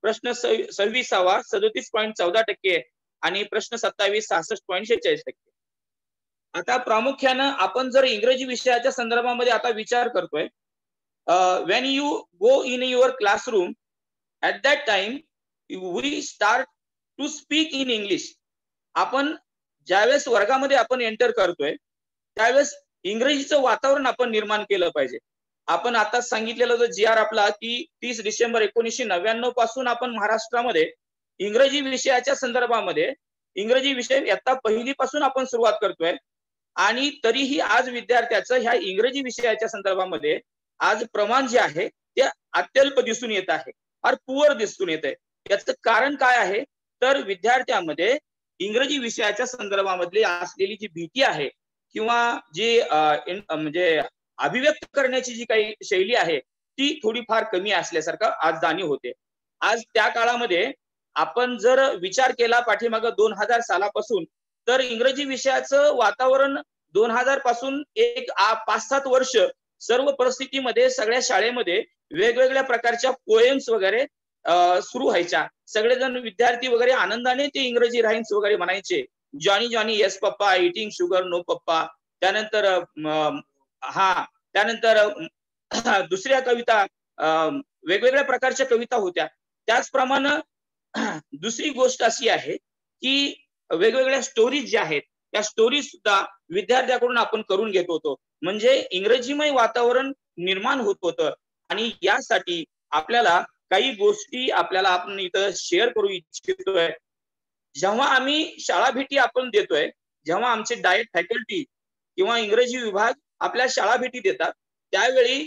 प्रश्न 26 37.14% आणि प्रश्न 27 66.46%. आता प्रामुख्यानं आपण जर इंग्रजी विषयाच्या संदर्भामध्ये आता विचार करतोय, when you go in your classroom, at that time we start to speak in English. आपण ज्यावेळेस वर्गामध्ये आपण एंटर करतोय त्यावेळेस इंग्रजीचं वातावरण आपण निर्माण केलं पाहिजे. आपण आता सांगितलेलं होतं GR आपला की 30 डिसेंबर 1999 पासून आपण महाराष्ट्रामध्ये इंग्रजी विषयाच्या संदर्भामध्ये इंग्रजी विषय इयत्ता 1ली पासून आपण सुरुवात करतोय. आणि तरीही आज विद्यार्थ्याचं ह्या इंग्रजी विषयाच्या संदर्भामध्ये आज प्रमाण जे आहे ते अत्यल्प दिसून येत आहे, फार पुअर दिसून येत आहे. याचं कारण काय आहे तर विद्यार्थ्यामध्ये इंग्रजी विषयाच्या संदर्भामधली असलेली जी भीती आहे किंवा जी म्हणजे अभिव्यक्त करण्याची जी काही शैली आहे ती थोडीफार कमी असल्यासारखं आज जाणीव होते. आज त्या काळामध्ये आपण जर विचार केला पाठीमागं 2000 सालापासून तर इंग्रजी विषयाचं वातावरण 2000 पासून एक 5-7 वर्ष सर्व परिस्थितीमध्ये सगळ्या शाळेमध्ये वेगवेगळ्या प्रकारच्या पोएम्स वगैरे सुरू व्हायच्या. सगळेजण विद्यार्थी वगैरे आनंदाने ते इंग्रजी राईम्स वगैरे म्हणायचे. Johnny Johnny yes papa, eating sugar no पप्पा. त्यानंतर दुसऱ्या कविता वेगवेगळ्या प्रकारच्या कविता होत्या. त्याचप्रमाणे दुसरी गोष्ट अशी आहे की वेगवेगळ्या स्टोरीज ज्या आहेत त्या स्टोरीज सुद्धा विद्यार्थ्याकडून आपण करून घेत होतो. म्हणजे इंग्रजीमय वातावरण निर्माण होत होतं. आणि यासाठी आपल्याला काही गोष्टी आपण इथं शेअर करू इच्छितोय. जेव्हा आम्ही शाळा भेटी आपण देतोय, जेव्हा आमचे डायट फॅकल्टी किंवा इंग्रजी विभाग आपल्या शाळा भेटी देतात त्यावेळी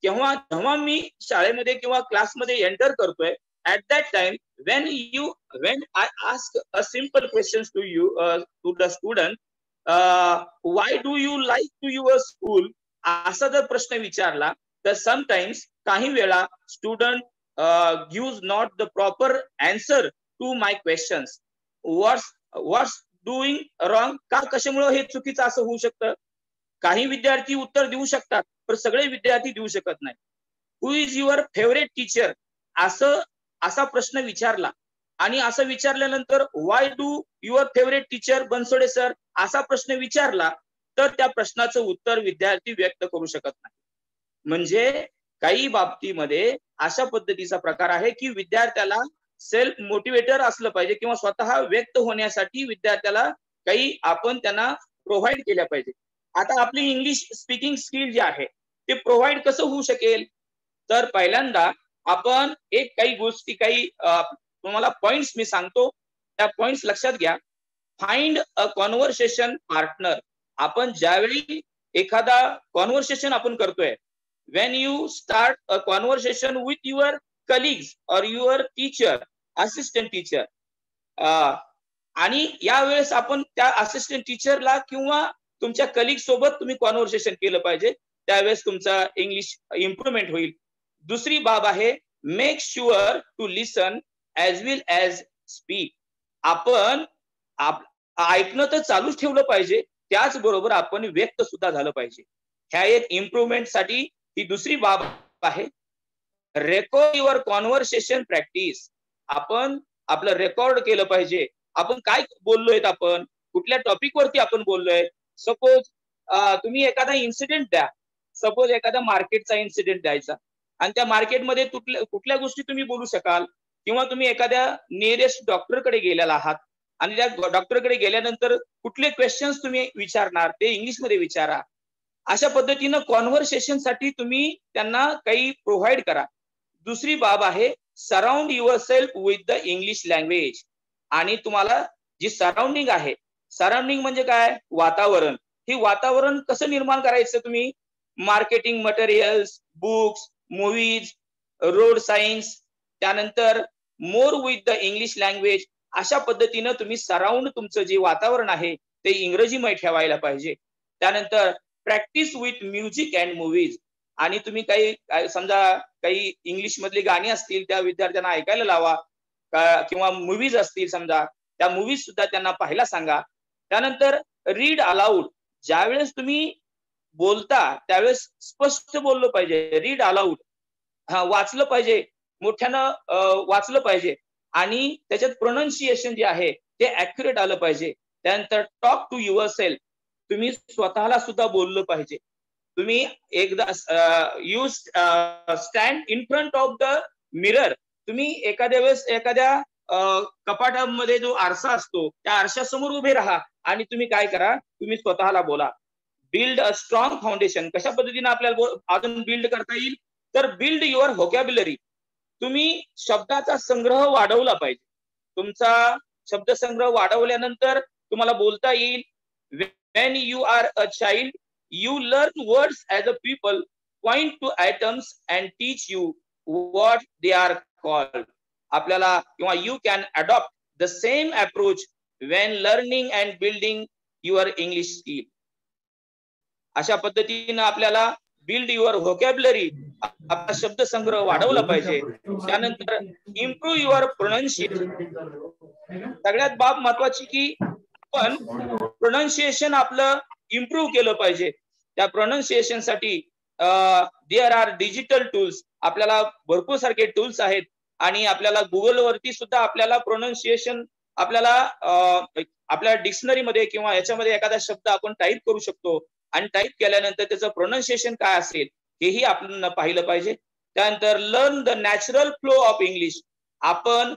जेव्हा मी शाळेमध्ये किंवा क्लासमध्ये एंटर करतोय, at that time when I ask a simple questions to you to the student, why do you like to your school, असा जर प्रश्न विचारला तर sometimes काही वेळा student gives not the proper answer to my questions. what's doing wrong, का कशामुळे हे चुकीचं असं होऊ शकतं. काही विद्यार्थी उत्तर देऊ शकतात पण सगळे विद्यार्थी देऊ शकत नाही. who is your favorite teacher असा प्रश्न विचारला आणि असं विचारल्यानंतर why do your favourite teacher Bansode sir असा प्रश्न विचारला तर त्या प्रश्नाचं उत्तर विद्यार्थी व्यक्त करू शकत नाही. म्हणजे काही बाबतीमध्ये अशा पद्धतीचा प्रकार आहे की विद्यार्थ्याला सेल्फ मोटिवेटर असलं पाहिजे किंवा स्वतः व्यक्त होण्यासाठी विद्यार्थ्याला काही आपण त्यांना प्रोव्हाइड केल्या पाहिजे. आता आपली इंग्लिश स्पीकिंग स्किल जे आहे ते प्रोव्हाइड कसं होऊ शकेल तर पहिल्यांदा आपण काही गोष्टी तुम्हाला पॉइंट्स मी सांगतो, त्या पॉइंट्स लक्षात घ्या. Find a conversation partner. आपण ज्यावेळी एखादा कॉन्व्हर्सेशन आपण करतोय, when you start a conversation with your colleagues or your teacher, assistant teacher, आणि यावेळेस आपण त्या असिस्टंट टीचरला किंवा तुमच्या कलिग सोबत तुम्ही कॉन्व्हर्सेशन केलं पाहिजे, त्यावेळेस तुमचा इंग्लिश इम्प्रुव्हमेंट होईल. दुसरी बाब आहे make sure to listen as well as speak. आपण ऐकणं तर चालूच ठेवलं पाहिजे, त्याचबरोबर आपण व्यक्त सुद्धा झालं पाहिजे. ह्या एक इम्प्रुव्हमेंट साठी ही दुसरी बाब आहे. Record your conversation practice. आपण आपलं रेकॉर्ड केलं पाहिजे. आपण काय बोललोय, आपण कुठल्या टॉपिक वरती आपण बोललोय. सपोज तुम्ही एखादा इन्सिडेंट द्या, सपोज एखादा मार्केटचा इन्सिडेंट द्यायचा आणि त्या मार्केटमध्ये कुठल्या गोष्टी तुम्ही बोलू शकाल, किंवा तुम्ही एखाद्या नियरेस्ट डॉक्टरकडे गेलेला आहात आणि त्या डॉक्टरकडे गेल्यानंतर कुठले क्वेश्चन्स तुम्ही विचारणार ते इंग्लिशमध्ये विचारा. अशा पद्धतीनं कॉन्व्हर्सेशन साठी तुम्ही त्यांना काही प्रोव्हाइड करा. दुसरी बाब आहे surround your self with the English language. आणि तुम्हाला जी सराउंडिंग आहे, सराउंडिंग म्हणजे काय, वातावरण. हे वातावरण कसं निर्माण करायचं, तुम्ही marketing materials, books, movies, road science त्यानंतर more with the English language. अशा पद्धतीनं तुम्ही सराउंड तुमचं जे वातावरण आहे ते इंग्रजीमय ठेवायला पाहिजे. त्यानंतर practice with music and movies. आणि तुम्ही काही समजा काही इंग्लिश मधली गाणी असतील त्या विद्यार्थ्यांना ऐकायला लावा, किंवा मूवीज असतील समजा त्या मूवीज सुद्धा त्यांना पाहायला सांगा. त्यानंतर रीड अलाउड. ज्यावेळेस तुम्ही बोलता त्यावेळेस स्पष्ट बोललं पाहिजे. रीड अलाउड, वाचलं पाहिजे, मोठ्यानं वाचलं पाहिजे आणि त्याच्यात प्रोनाउन्सिएशन जे आहे ते ऍक्युरेट आलं पाहिजे. त्यानंतर टॉक टू युअर सेल्फ. तुम्ही स्वतःला सुद्धा बोललं पाहिजे. तुम्ही एकदा you stand in front of the mirror. तुम्ही एखाद्या वेळेस एखाद्या कपाटामध्ये जो आरसा असतो त्या आरशासमोर उभे राहा आणि तुम्ही काय करा, तुम्ही स्वतःला बोला. Build a strong foundation. कशा पद्धतीने आपल्याला अजून बिल्ड करता येईल, तर बिल्ड युअर व्होकॅब्युलरी. तुम्ही शब्दाचा संग्रह वाढवला पाहिजे. तुमचा शब्दसंग्रह वाढवल्यानंतर तुम्हाला बोलता येईल. When you are a child, you learn words as a people, point to items and teach you what they are called. आपल्याला किंवा you can adopt the same approach when learning and building your English skill. अशा पद्धतीने आपल्याला build your vocabulary, आपला शब्दसंग्रह वाढवला पाहिजे. त्यानंतर इम्प्रूव्ह युअर प्रोनाउन्सिएशन. सगळ्यात बाब महत्वाची की आपण प्रोनाउन्सिएशन आपलं इम्प्रूव्ह केलं पाहिजे. त्या प्रोनाउन्सिएशन साठी देअर आर डिजिटल टूल्स. आपल्याला भरपूर सारखे टूल्स आहेत आणि आपल्याला गुगल वरती सुद्धा आपल्याला प्रोनाउन्सिएशन आपल्या डिक्शनरीमध्ये किंवा याच्यामध्ये एखादा शब्द आपण टाईप करू शकतो आणि टाईप केल्यानंतर त्याचं प्रोनाउन्सिएशन काय असेल हेही आपण पाहिलं पाहिजे. त्यानंतर learn the natural flow of English. आपण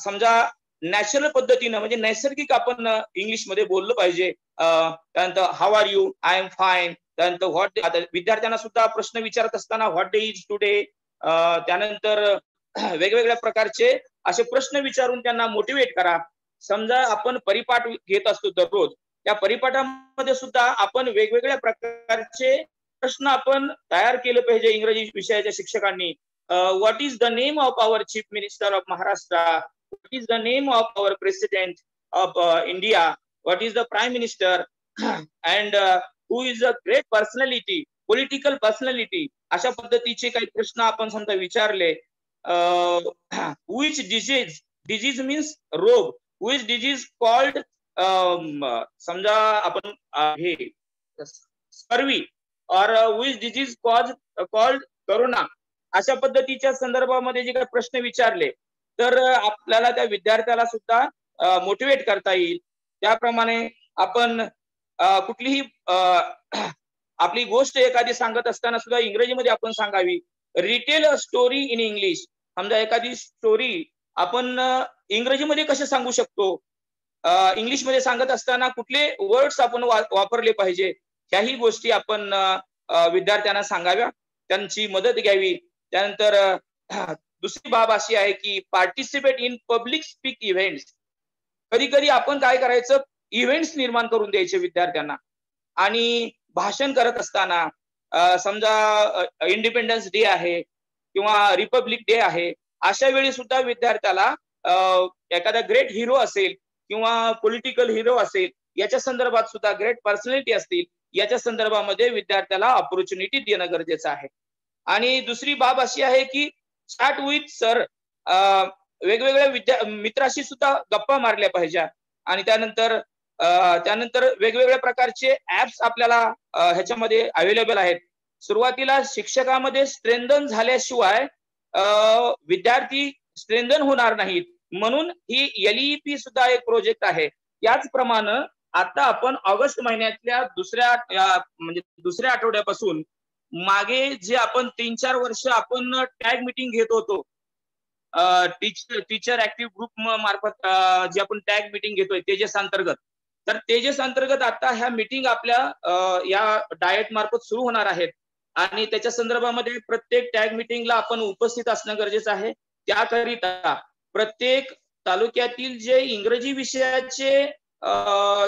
समजा नॅचरल पद्धतीनं म्हणजे नैसर्गिक आपण इंग्लिशमध्ये बोललं पाहिजे. त्यानंतर how are you, I am fine. त्यानंतर व्हॉट, आता विद्यार्थ्यांना सुद्धा प्रश्न विचारत असताना व्हॉट डे इज टुडे. त्यानंतर वेगवेगळ्या प्रकारचे असे प्रश्न विचारून त्यांना मोटिवेट करा. समजा आपण परिपाठ घेत असतो दररोज, त्या परिपाठामध्ये सुद्धा आपण वेगवेगळ्या प्रकारचे प्रश्न आपण तयार केले पाहिजे इंग्रजी विषयाच्या शिक्षकांनी. What is the name of our chief minister of Maharashtra, what is the name of our president of India, what is the prime minister, and who is a great personality, political personality. अशा पद्धतीचे काही प्रश्न आपण समजा विचारले. which disease means रोग, which disease called समजा आपण हे स्कर्वी और which disease called corona. अशा पद्धतीच्या संदर्भामध्ये जे काही प्रश्न विचारले तर आपल्याला त्या विद्यार्थ्याला सुद्धा मोटिवेट करता येईल. त्याप्रमाणे आपण कुठलीही आपली गोष्ट एखादी सांगत असताना सुद्धा इंग्रजीमध्ये आपण सांगावी. Retail a story in English. समजा एखादी स्टोरी आपण इंग्रजीमध्ये कसे सांगू शकतो, इंग्लिशमध्ये सांगत असताना कुठले वर्ड्स आपण वापरले पाहिजे, ह्याही गोष्टी आपण विद्यार्थ्यांना सांगाव्या, त्यांची मदत घ्यावी. त्यानंतर दुसरी बाब अशी आहे की participate in public speak events. कधी कधी आपण काय करायचं, इव्हेंट्स निर्माण करून द्यायचे विद्यार्थ्यांना. आणि भाषण करत असताना समजा इंडिपेंडन्स डे आहे किंवा रिपब्लिक डे आहे, अशा वेळी सुद्धा विद्यार्थ्याला एखादा ग्रेट हिरो असेल किंवा पॉलिटिकल हिरो असेल, याच्या संदर्भात सुद्धा ग्रेट पर्सनॅलिटी असतील, याच्या संदर्भामध्ये विद्यार्थ्याला ऑपॉर्च्युनिटी देणं गरजेचं आहे. आणि दुसरी बाब अशी आहे की चॅट विथ सर. वेगवेगळ्या मित्राशी सुद्धा गप्पा मारल्या पाहिजे. आणि त्यानंतर वेगवेगळ्या प्रकारचे ऍप्स आपल्याला ह्याच्यामध्ये अवेलेबल आहेत. सुरुवातीला शिक्षकामध्ये स्ट्रेंथन झाल्याशिवाय विद्यार्थी स्ट्रेंथन होणार नाहीत, म्हणून ही LEP सुद्धा एक प्रोजेक्ट आहे. याचप्रमाणे आता आपण ऑगस्ट महिन्यातल्या दुसऱ्या आठवड्यापासून मागे जे आपण 3-4 वर्ष आपण टॅग मीटिंग घेत होतो, टीचर ऍक्टिव्ह ग्रुप मार्फत जे आपण टॅग मीटिंग घेतोय तेजस अंतर्गत, तर तेजस अंतर्गत आता ह्या मीटिंग आपल्या या डाएट मार्फत सुरू होणार आहेत. आणि त्याच्या संदर्भामध्ये प्रत्येक टॅग मीटिंगला आपण उपस्थित असणं गरजेचं आहे. त्याकरिता प्रत्येक तालुक्यातील जे इंग्रजी विषयाचे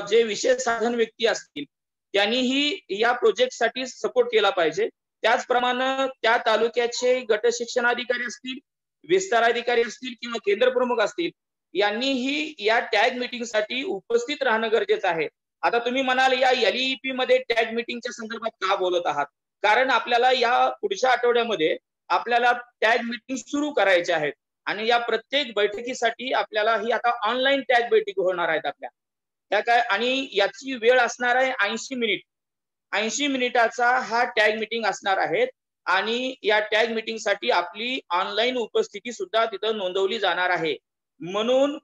जे विषय साधन व्यक्ती असतील त्यांनीही या प्रोजेक्टसाठी सपोर्ट केला पाहिजे. त्याचप्रमाणे त्या तालुक्याचे गट शिक्षणाधिकारी असतील विस्तार अधिकारी असतील किंवा केंद्र प्रमुख असतील, यांनीही या टॅग मीटिंगसाठी उपस्थित राहणं गरजेचं आहे. आता तुम्ही म्हणाल या LEP मध्ये टॅग मीटिंगच्या संदर्भात का बोलत आहात? कारण आपल्याला या पुढच्या आठवड्यामध्ये आपल्याला टॅग मीटिंग सुरू करायचे आहेत आणि या प्रत्येक बैठकीसाठी आपल्याला ही आता ऑनलाईन टॅग बैठक होणार आहेत आपल्या त्या काय, आणि याची वेळ असणार आहे 80 मिनिट. 80 मिनिटाचा हा टॅग मीटिंग असणार आहे आणि या टॅग मीटिंग साठी आपली ऑनलाईन उपस्थिती सुद्धा तिथं नोंदवली जाणार आहे. म्हणून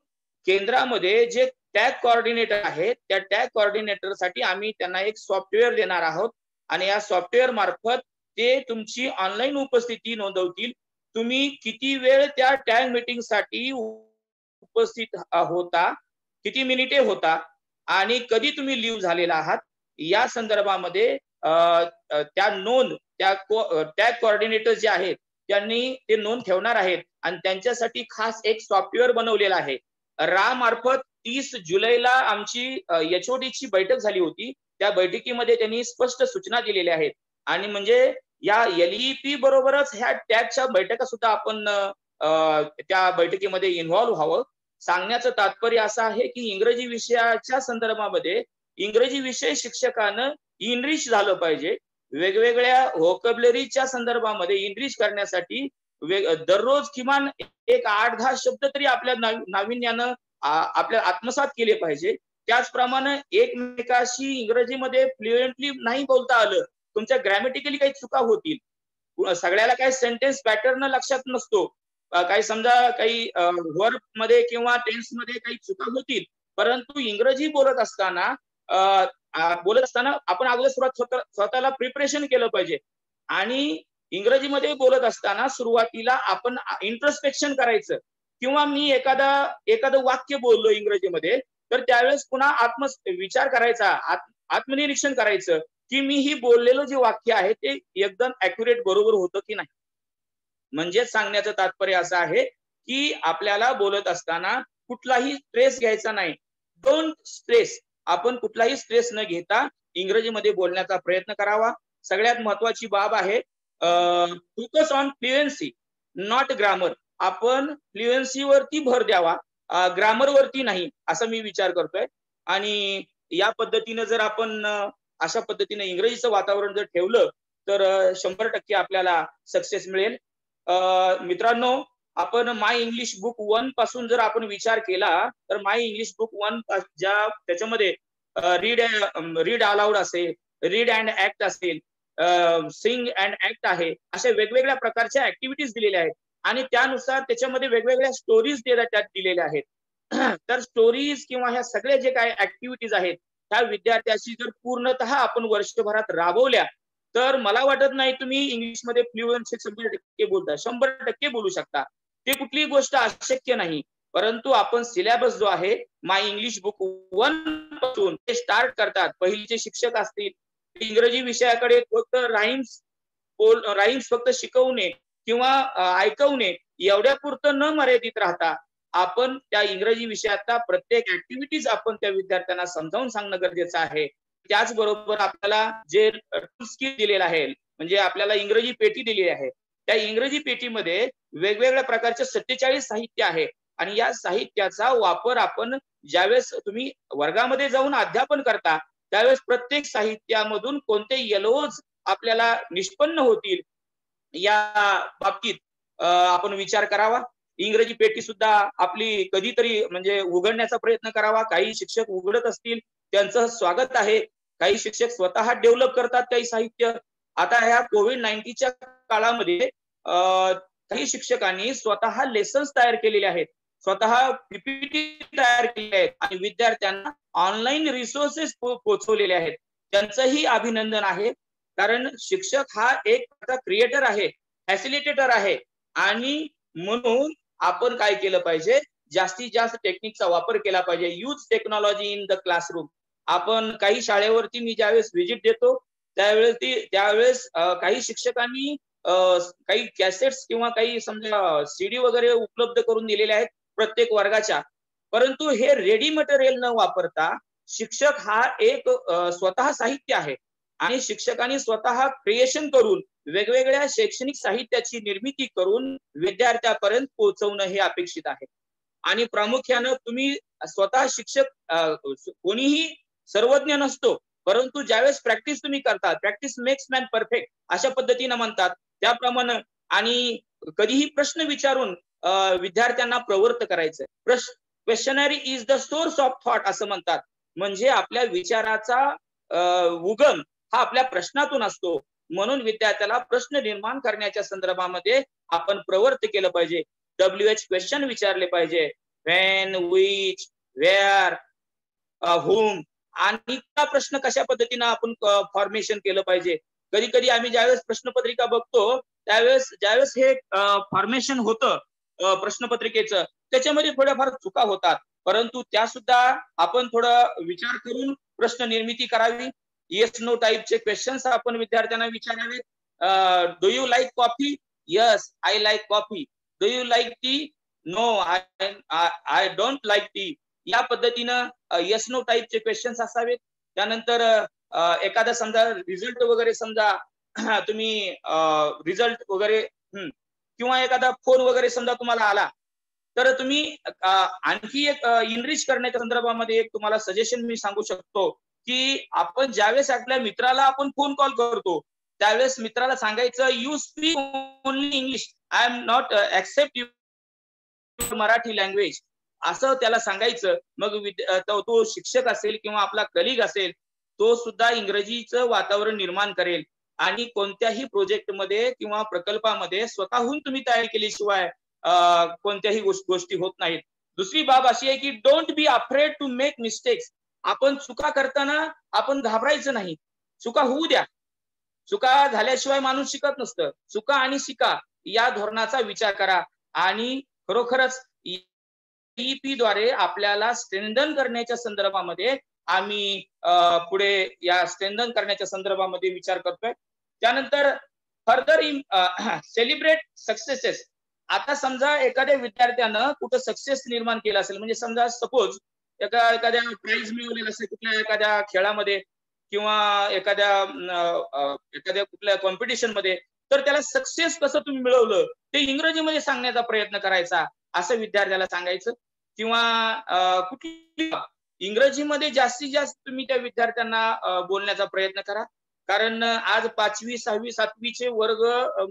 केंद्रामध्ये जे टॅग कोऑर्डिनेटर आहेत त्या टॅग कोऑर्डिनेटर साठी आम्ही त्यांना एक सॉफ्टवेअर देणार आहोत आणि या सॉफ्टवेअर मार्फत ते तुमची ऑनलाईन उपस्थिती नोंदवतील. तुम्ही किती वेळ त्या टॅग मीटिंग साठी उपस्थित होता, किती मिनिटे होता आणि कधी तुम्ही लीव्ह झालेला आहात या संदर्भामध्ये त्या नोंद त्या टॅग कोऑर्डिनेटर जे आहेत त्यांनी ते नोंद ठेवणार आहेत आणि त्यांच्यासाठी खास एक सॉफ्टवेअर बनवलेलं आहे. रा मार्फत 30 जुलैला आमची HOD ची बैठक झाली होती. त्या बैठकीमध्ये त्यांनी स्पष्ट सूचना दिलेल्या आहेत आणि म्हणजे या LEP बरोबरच ह्या टॅगच्या बैठका सुद्धा आपण त्या बैठकीमध्ये इन्व्हॉल्व्ह व्हावं. सांगण्याचं तात्पर्य असं आहे की इंग्रजी विषयाच्या संदर्भामध्ये इंग्रजी विषय शिक्षकानं इनरिच झालं पाहिजे. वेगवेगळ्या व्होकॅब्युलरीच्या संदर्भामध्ये इनरिच करण्यासाठी दररोज किमान एक 8-10 शब्द तरी आपल्या नाविन्यानं आपल्या आत्मसात केले पाहिजे. त्याचप्रमाणे एकमेकाशी इंग्रजीमध्ये फ्लुएंटली नाही बोलता आलं, तुमच्या ग्रॅमॅटिकली काही चुका होतील. सगळ्याला काही सेंटेन्स पॅटर्न लक्षात नसतो, काही समजा काही वर्ब मध्ये किंवा टेन्स मध्ये काही चुका होतील, परंतु इंग्रजी बोलत असताना आपण अगोदर स्वतःला प्रिपरेशन केलं पाहिजे आणि इंग्रजीमध्ये बोलत असताना सुरुवातीला आपण इंट्रोस्पेक्शन करायचं किंवा मी एखादं वाक्य बोललो इंग्रजीमध्ये तर त्यावेळेस पुन्हा विचार करायचा, आत्मनिरीक्षण करायचं की मी ही बोललेलं जे वाक्य आहे ते एकदम ऍक्युरेट बरोबर होतं की नाही. म्हणजे सांगण्याचं तात्पर्य असं आहे की आपल्याला बोलत असताना कुठलाही स्ट्रेस घ्यायचा नाही. Don't stress. आपण कुठलाही स्ट्रेस न घेता इंग्रजीमध्ये बोलण्याचा प्रयत्न करावा. सगळ्यात महत्वाची बाब आहे focus on fluency not grammar. आपण फ्लुएन्सीवरती भर द्यावा, ग्रामरवरती नाही, असं मी विचार करतोय. आणि या पद्धतीने जर आपण अशा पद्धतीने इंग्रजीचं वातावरण जर ठेवलं तर 100% आपल्याला सक्सेस मिळेल. मित्रांनो, आपण माय इंग्लिश बुक 1 पासून जर आपण विचार केला तर माय इंग्लिश बुक 1 ज्या त्याच्यामध्ये रीड अलाउड असेल, रीड अँड ऍक्ट असेल, सिंग अँड ऍक्ट आहे, अशा वेगवेगळ्या प्रकारच्या ऍक्टिव्हिटीज दिलेल्या आहेत आणि त्यानुसार त्याच्यामध्ये वेगवेगळ्या स्टोरीज त्यात दिलेल्या आहेत. तर स्टोरीज किंवा ह्या सगळ्या जे काही ऍक्टिव्हिटीज आहेत त्या विद्यार्थ्याशी जर पूर्णतः आपण वर्षभरात राबवल्या तर मला वाटत नाही तुम्ही इंग्लिशमध्ये फ्लुएन्सी 100% बोलता. 100% बोलू शकता. ते कुठलीही गोष्ट अशक्य नाही, परंतु आपण सिलेबस जो आहे माय इंग्लिश बुक 1 पासून ते स्टार्ट करतात. पहिलीचे शिक्षक असतील, इंग्रजी विषयाकडे फक्त राईम्स फक्त शिकवणे किंवा ऐकवणे एवढ्या पुरतं न मर्यादित राहता आपण त्या इंग्रजी विषयातला प्रत्येक ऍक्टिव्हिटीज आपण त्या विद्यार्थ्यांना समजावून सांगणं गरजेचं आहे. त्याचबरोबर आपल्याला जे स्किल दिलेलं आहे, म्हणजे आपल्याला इंग्रजी पेटी दिलेली आहे, त्या इंग्रजी पेटीमध्ये वेगवेगळ्या प्रकारचे 47 साहित्य आहे आणि या साहित्याचा वापर आपण ज्यावेळेस तुम्ही वर्गामध्ये जाऊन अध्यापन करता त्यावेळेस प्रत्येक साहित्यामधून कोणते येलोज आपल्याला निष्पन्न होतील या बाबतीत आपण विचार करावा. इंग्रजी पेटी सुद्धा आपली कधीतरी म्हणजे उघडण्याचा प्रयत्न करावा. काही शिक्षक उघडत असतील त्यांचं स्वागत आहे, काही शिक्षक स्वतः डेव्हलप करतात काही साहित्य. आता ह्या कोविड-19च्या काळामध्ये काही शिक्षकांनी स्वतः लेसन्स तयार केलेले आहेत, स्वतः पीपीटी तयार केले आहेत आणि विद्यार्थ्यांना ऑनलाईन रिसोर्सेस पोहोचवलेले आहेत. त्यांचंही अभिनंदन आहे, कारण शिक्षक हा एक क्रिएटर आहे, फॅसिलिटेटर आहे आणि म्हणून आपण काय केलं पाहिजे, जास्तीत जास्त टेक्निकचा वापर केला पाहिजे. Use technology in the classroom. आपण काही शाळेवरती मी ज्यावेळेस व्हिजिट देतो त्यावेळेस काही शिक्षकांनी काही कॅसेट्स किंवा काही समजा CD वगैरे उपलब्ध करून दिलेले आहेत प्रत्येक वर्गाच्या, परंतु हे रेडी मटेरियल न वापरता शिक्षक हा एक स्वतः साहित्य आहे आणि शिक्षकांनी स्वतः क्रिएशन करून वेगवेगळ्या शैक्षणिक साहित्याची निर्मिती करून विद्यार्थ्यापर्यंत पोहोचवणं हे अपेक्षित आहे. आणि प्रामुख्यानं तुम्ही स्वतः शिक्षक कोणीही सर्वज्ञ नसतो, परंतु ज्यावेळेस प्रॅक्टिस तुम्ही करता, प्रॅक्टिस मेक्स मॅन परफेक्ट अशा पद्धतीनं म्हणतात त्याप्रमाणे, आणि कधीही प्रश्न विचारून विद्यार्थ्यांना प्रवृत्त करायचं. Questionnaire is the source of thought असं म्हणतात. म्हणजे आपल्या विचाराचा उगम हा आपल्या प्रश्नातून असतो. म्हणून विद्यार्थ्याला प्रश्न निर्माण करण्याच्या संदर्भामध्ये आपण प्रवृत्त केलं पाहिजे. WH क्वेश्चन विचारले पाहिजे. व्हेन, विच, वेअर, हुम, आणि त्या प्रश्न कशा पद्धतीनं आपण फॉर्मेशन केलं पाहिजे. कधी कधी आम्ही ज्यावेळेस प्रश्नपत्रिका बघतो ज्यावेळेस हे फॉर्मेशन होतं प्रश्नपत्रिकेचं, त्याच्यामध्ये थोड्याफार चुका होतात, परंतु त्या सुद्धा आपण थोडं विचार करून प्रश्न निर्मिती करावी. येस नो टाईपचे क्वेश्चन्स आपण विद्यार्थ्यांना विचारावे. Do you like coffee? Yes, I like coffee. Do you like tea? No, I don't like tea. या पद्धतीनं येस नो टाईपचे क्वेश्चन्स असावेत. त्यानंतर एखादा समजा रिझल्ट वगैरे, समजा तुम्ही रिझल्ट वगैरे किंवा एखादा फोन वगैरे समजा तुम्हाला आला, तर तुम्ही आणखी एक इनरिच करण्याच्या संदर्भामध्ये एक तुम्हाला सजेशन मी सांगू शकतो की आपण ज्यावेळेस आपल्या मित्राला आपण फोन कॉल करतो त्यावेळेस मित्राला सांगायचं you speak only English, I am not accept your Marathi language असं त्याला सांगायचं. मग तो शिक्षक असेल किंवा आपला कलिग असेल तो सुद्धा इंग्रजीचं वातावरण निर्माण करेल. आणि कोणत्याही प्रोजेक्टमध्ये किंवा प्रकल्पामध्ये स्वतःहून तुम्ही तयारी केल्याशिवाय कोणत्याही गोष्टी होत नाहीत. दुसरी बाब अशी आहे की don't be afraid to make mistakes. आपण चुका करताना आपण घाबरायचं नाही, चुका होऊ द्या. चुका झाल्याशिवाय माणूस शिकत नसतं. चुका आणि शिका या धोरणाचा विचार करा. आणि खरोखरच EEP द्वारे आपल्याला स्ट्रेंथन करण्याच्या संदर्भामध्ये आम्ही पुढे या स्ट्रेंथन करण्याच्या संदर्भामध्ये विचार करतोय. त्यानंतर फर्दर सेलिब्रेट सक्सेसेस. आता समजा एखाद्या विद्यार्थ्यानं कुठं सक्सेस निर्माण केला असेल, म्हणजे समजा सपोज एखाद्या प्राइज मिळवलेलं असेल कुठल्या एखाद्या खेळामध्ये किंवा एखाद्या कुठल्या कॉम्पिटिशन मध्ये, तर त्याला सक्सेस कसं तुम्ही मिळवलं ते इंग्रजीमध्ये सांगण्याचा प्रयत्न करायचा असं विद्यार्थ्याला सांगायचं. किंवा कुठली इंग्रजीमध्ये जास्तीत जास्त तुम्ही त्या विद्यार्थ्यांना बोलण्याचा प्रयत्न करा. कारण आज 5वी, 6वी, 7वीचे वर्ग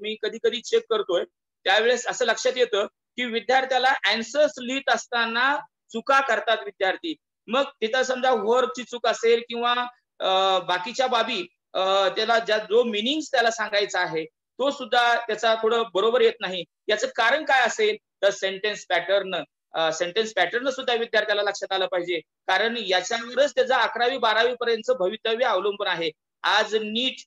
मी कधी कधी चेक करतोय त्यावेळेस असं लक्षात येतं की विद्यार्थ्याला आन्सर्स लिहित असताना चुका करतात विद्यार्थी. मग तिथं समजा वर्बची चूक असेल किंवा बाकीच्या बाबी त्याला जो मिनिंग्स त्याला सांगायचा आहे तो सुद्धा त्याचा थोडं बरोबर येत नाही. याचं कारण काय असेल तर सेंटेन्स पॅटर्न सुद्धा विद्यार्थ्याला लक्षात आलं पाहिजे. कारण याच्यावरच त्याचं 11वी 12वी पर्यंत भवितव्य अवलंबून आहे. आज नीट,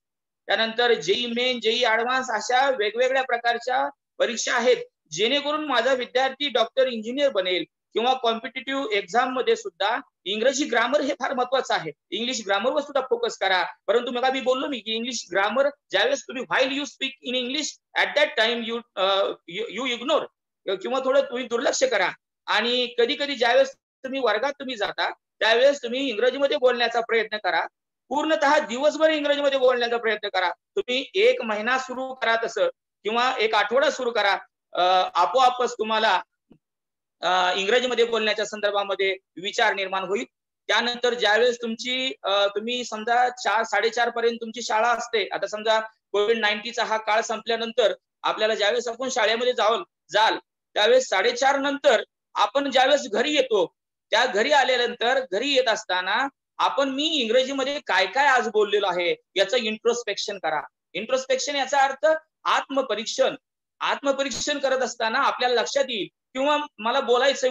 त्यानंतर जेई मेन, जेई ऍडव्हान्स अशा वेगवेगळ्या प्रकारच्या परीक्षा आहेत जेणेकरून माझा विद्यार्थी डॉक्टर, इंजिनियर बनेल. किंवा कॉम्पिटिटिव्ह एक्झाम मध्ये सुद्धा इंग्रजी ग्रामर हे फार महत्वाचं आहे. इंग्लिश ग्रामरवर सुद्धा फोकस करा. परंतु मग मी बोललो की इंग्लिश ग्रामर ज्यावेळेस तुम्ही while you speak in English at that time you ignore किंवा थोडं तुम्ही दुर्लक्ष करा. आणि कधी कधी ज्यावेळेस तुम्ही वर्गात तुम्ही जाता त्यावेळेस तुम्ही इंग्रजीमध्ये बोलण्याचा प्रयत्न करा. पूर्णतः दिवसभर इंग्रजीमध्ये बोलण्याचा प्रयत्न करा. तुम्ही 1 महिना सुरू करा तसं किंवा 1 आठवडा सुरू करा. आपोआपच तुम्हाला इंग्रजीमध्ये बोलण्याच्या संदर्भामध्ये विचार निर्माण होईल. त्यानंतर ज्यावेळेस तुम्ही समजा 4-4:30 पर्यंत तुमची शाळा असते. आता समजा कोविड-19चा हा काळ संपल्यानंतर आपल्याला ज्यावेळेस आपण शाळेमध्ये जाल त्यावेळेस 4:30 नंतर आपण ज्यावेळेस घरी येतो त्या घरी आल्यानंतर घरी येत असताना मी इंग्रजीमध्ये काय काय आज बोललेलो आहे याचं इंट्रोस्पेक्शन करा. इंट्रोस्पेक्शन याचा अर्थ आत्मपरीक्षण करत असताना आपल्याला लक्षात येईल किंवा मला बोलायचंय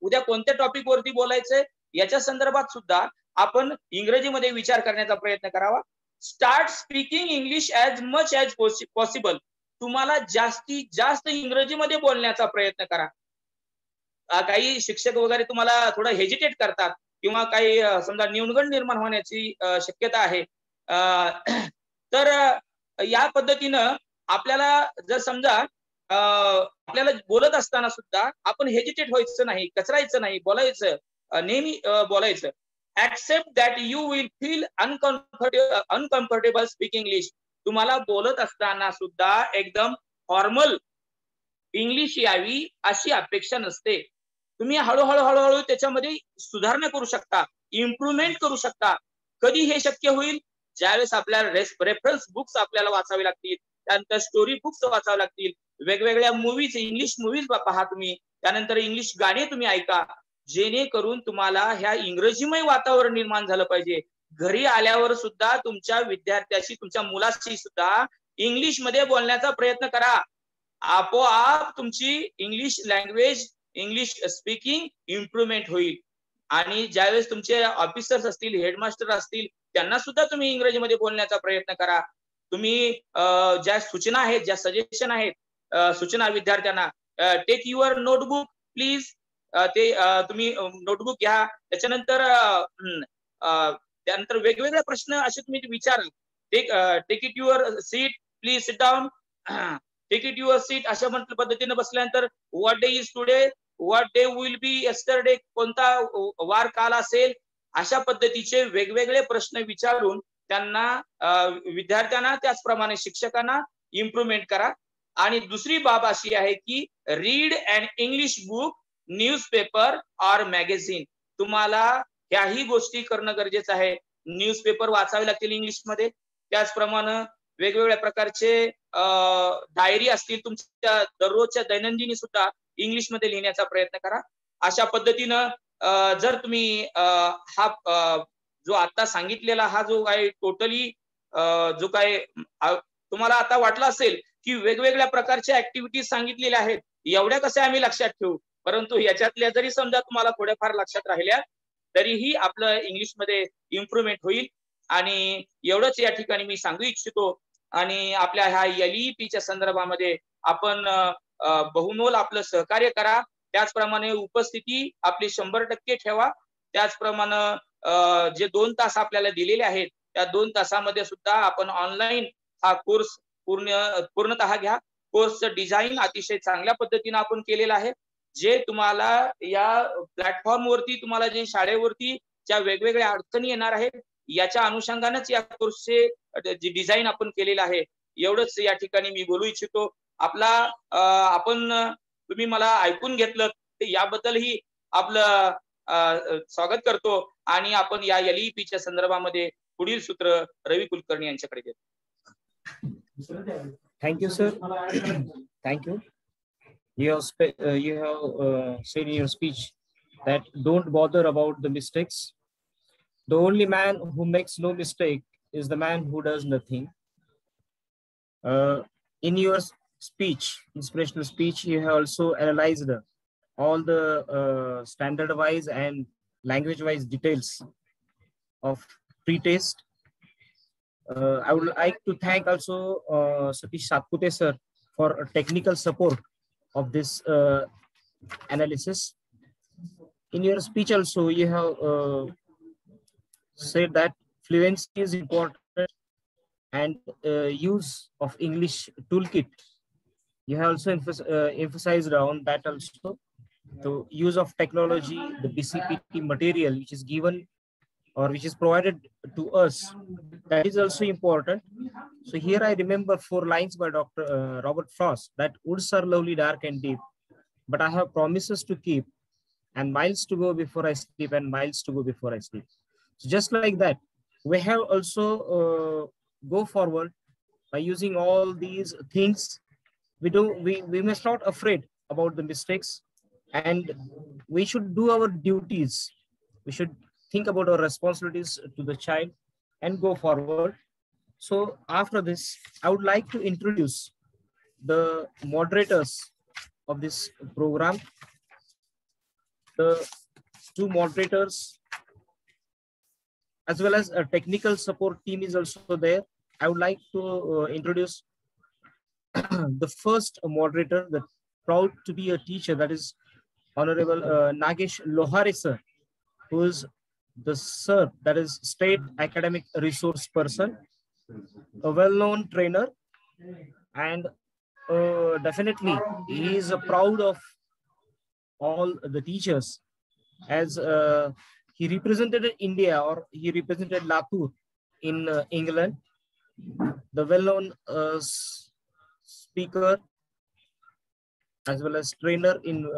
उद्या कोणत्या टॉपिक वरती बोलायचंय याच्या संदर्भात सुद्धा आपण इंग्रजीमध्ये विचार करण्याचा प्रयत्न करावा. Start speaking English as much as possible. तुम्हाला जास्तीत जास्त इंग्रजीमध्ये बोलण्याचा प्रयत्न करा. काही शिक्षक वगैरे तुम्हाला थोडं हेजिटेट करतात किंवा काही समजा न्यूनगंड निर्माण होण्याची शक्यता आहे. तर या पद्धतीनं आपल्याला जर समजा आपल्याला बोलत असताना सुद्धा आपण हेजिटेट व्हायचं नाही, कचरायचं नाही, बोलायचं, नेहमी बोलायचं. accept that you will feel uncomfortable speaking English. तुम्हाला बोलत असताना सुद्धा एकदम फॉर्मल इंग्लिश यावी अशी अपेक्षा नसते. तुम्ही हळूहळू त्याच्यामध्ये सुधारणा करू शकता, इम्प्रुव्हमेंट करू शकता. कधी हे शक्य होईल? ज्यावेळेस आपल्याला रेफरन्स बुक्स आपल्याला वाचावे लागतील, त्यानंतर स्टोरी बुक्स वाचावे लागतील, वेगवेगळ्या मूवीज, इंग्लिश मूवीज पहा तुम्ही, त्यानंतर इंग्लिश गाणे तुम्ही ऐका, जेणेकरून तुम्हाला ह्या इंग्रजीमय वातावरण निर्माण झालं पाहिजे. घरी आल्यावर सुद्धा तुमच्या विद्यार्थ्याशी, तुमच्या मुलाशी सुद्धा इंग्लिश मध्ये बोलण्याचा प्रयत्न करा. आपोआप तुमची English language, English speaking improvement होईल. आणि ज्यावेळेस तुमचे ऑफिसर्स असतील, हेडमास्टर असतील, त्यांना सुद्धा तुम्ही इंग्रजीमध्ये बोलण्याचा प्रयत्न करा. तुम्ही ज्या सूचना आहेत, ज्या सजेशन आहेत, सूचना विद्यार्थ्यांना, टेक युअर नोटबुक प्लीज, ते तुम्ही नोटबुक घ्या. त्याच्यानंतर त्यानंतर वेगवेगळे प्रश्न असे तुम्ही विचारा. Take it your seat please, sit down, take it your seat अशा पद्धतीने बसल्यानंतर what day is today, what day will be yesterday, कोणता वार काल असेल, अशा पद्धतीचे वेगवेगळे प्रश्न विचारून त्यांना, विद्यार्थ्यांना, त्याचप्रमाणे शिक्षकांना इम्प्रुव्हमेंट करा. आणि दुसरी बाब अशी आहे की read an English book, newspaper or magazine. तुम्हाला ह्याही गोष्टी करणं गरजेचं आहे. न्यूजपेपर वाचावे लागतील इंग्लिशमध्ये, त्याचप्रमाणे वेगवेगळ्या प्रकारचे डायरी असतील तुमच्या दररोजच्या दैनंदिनी सुद्धा इंग्लिशमध्ये लिहिण्याचा प्रयत्न करा. अशा पद्धतीनं जर तुम्ही हा जो आता सांगितलेला हा जो काय टोटली जो काय तुम्हाला आता वाटलं असेल की वेगवेगळ्या प्रकारच्या ऍक्टिव्हिटीज सांगितलेल्या आहेत, एवढ्या कशा आम्ही लक्षात ठेवू, परंतु याच्यातल्या जरी समजा तुम्हाला थोड्याफार लक्षात राहिल्या तरीही आपलं इंग्लिशमध्ये इम्प्रुव्हमेंट होईल. आणि एवढंच या ठिकाणी मी सांगू इच्छितो. आणि आपल्या ह्या LEPच्या संदर्भामध्ये आपण बहुमोल आपलं सहकार्य करा. त्याचप्रमाणे उपस्थिती आपली 100% ठेवा. त्याचप्रमाणे जे 2 तास आपल्याला दिलेले आहेत त्या 2 तासामध्ये सुद्धा आपण ऑनलाईन हा कोर्स पूर्णतः घ्या. कोर्सचं डिझाईन अतिशय चांगल्या पद्धतीने आपण केलेलं आहे. जे तुम्हाला या प्लॅटफॉर्मवरती, तुम्हाला जे शाळेवरती ज्या वेगवेगळ्या अडचणी येणार आहेत, याच्या अनुषंगानेच या कोर्सचे जे डिझाईन आपण केलेलं आहे. एवढंच या ठिकाणी मी बोलू इच्छितो. तुम्ही मला ऐकून घेतलं याबद्दलही आपलं स्वागत करतो. आणि आपण या LEPच्या संदर्भामध्ये पुढील सूत्र रवी कुलकर्णी यांच्याकडे देतो. Thank you, sir. Thank you. You have said in your speech that don't bother about the mistakes. The only man who makes no mistake is the man who does nothing. In your speech, inspirational speech, you have also analyzed all the standard-wise and language-wise details of pre-test. I would like to thank also Satish Satpute sir for technical support of this analysis. In your speech also, you have said that fluency is important and use of English toolkit. You have also emphasized on that also. The use of technology, the BCPT material which is given or which is provided to us, that is also important. So here I remember 4 lines by Dr. Robert Frost, that woods are lovely, dark and deep, but I have promises to keep, and miles to go before I sleep, and miles to go before I sleep. So just like that, we have also go forward by using all these things. We must not afraid about the mistakes, and we should do our duties. We should think about our responsibilities to the child and go forward. So after this, I would like to introduce the moderators of this program. The 2 moderators as well as a technical support team is also there. I would like to introduce the first moderator, the proud to be a teacher, that is Honorable Nagesh Lohare sir, who is the sir, that is state academic resource person, a well-known trainer, and definitely he is proud of all the teachers, as he represented India, or he represented Latur in England. The well-known speaker as well as trainer in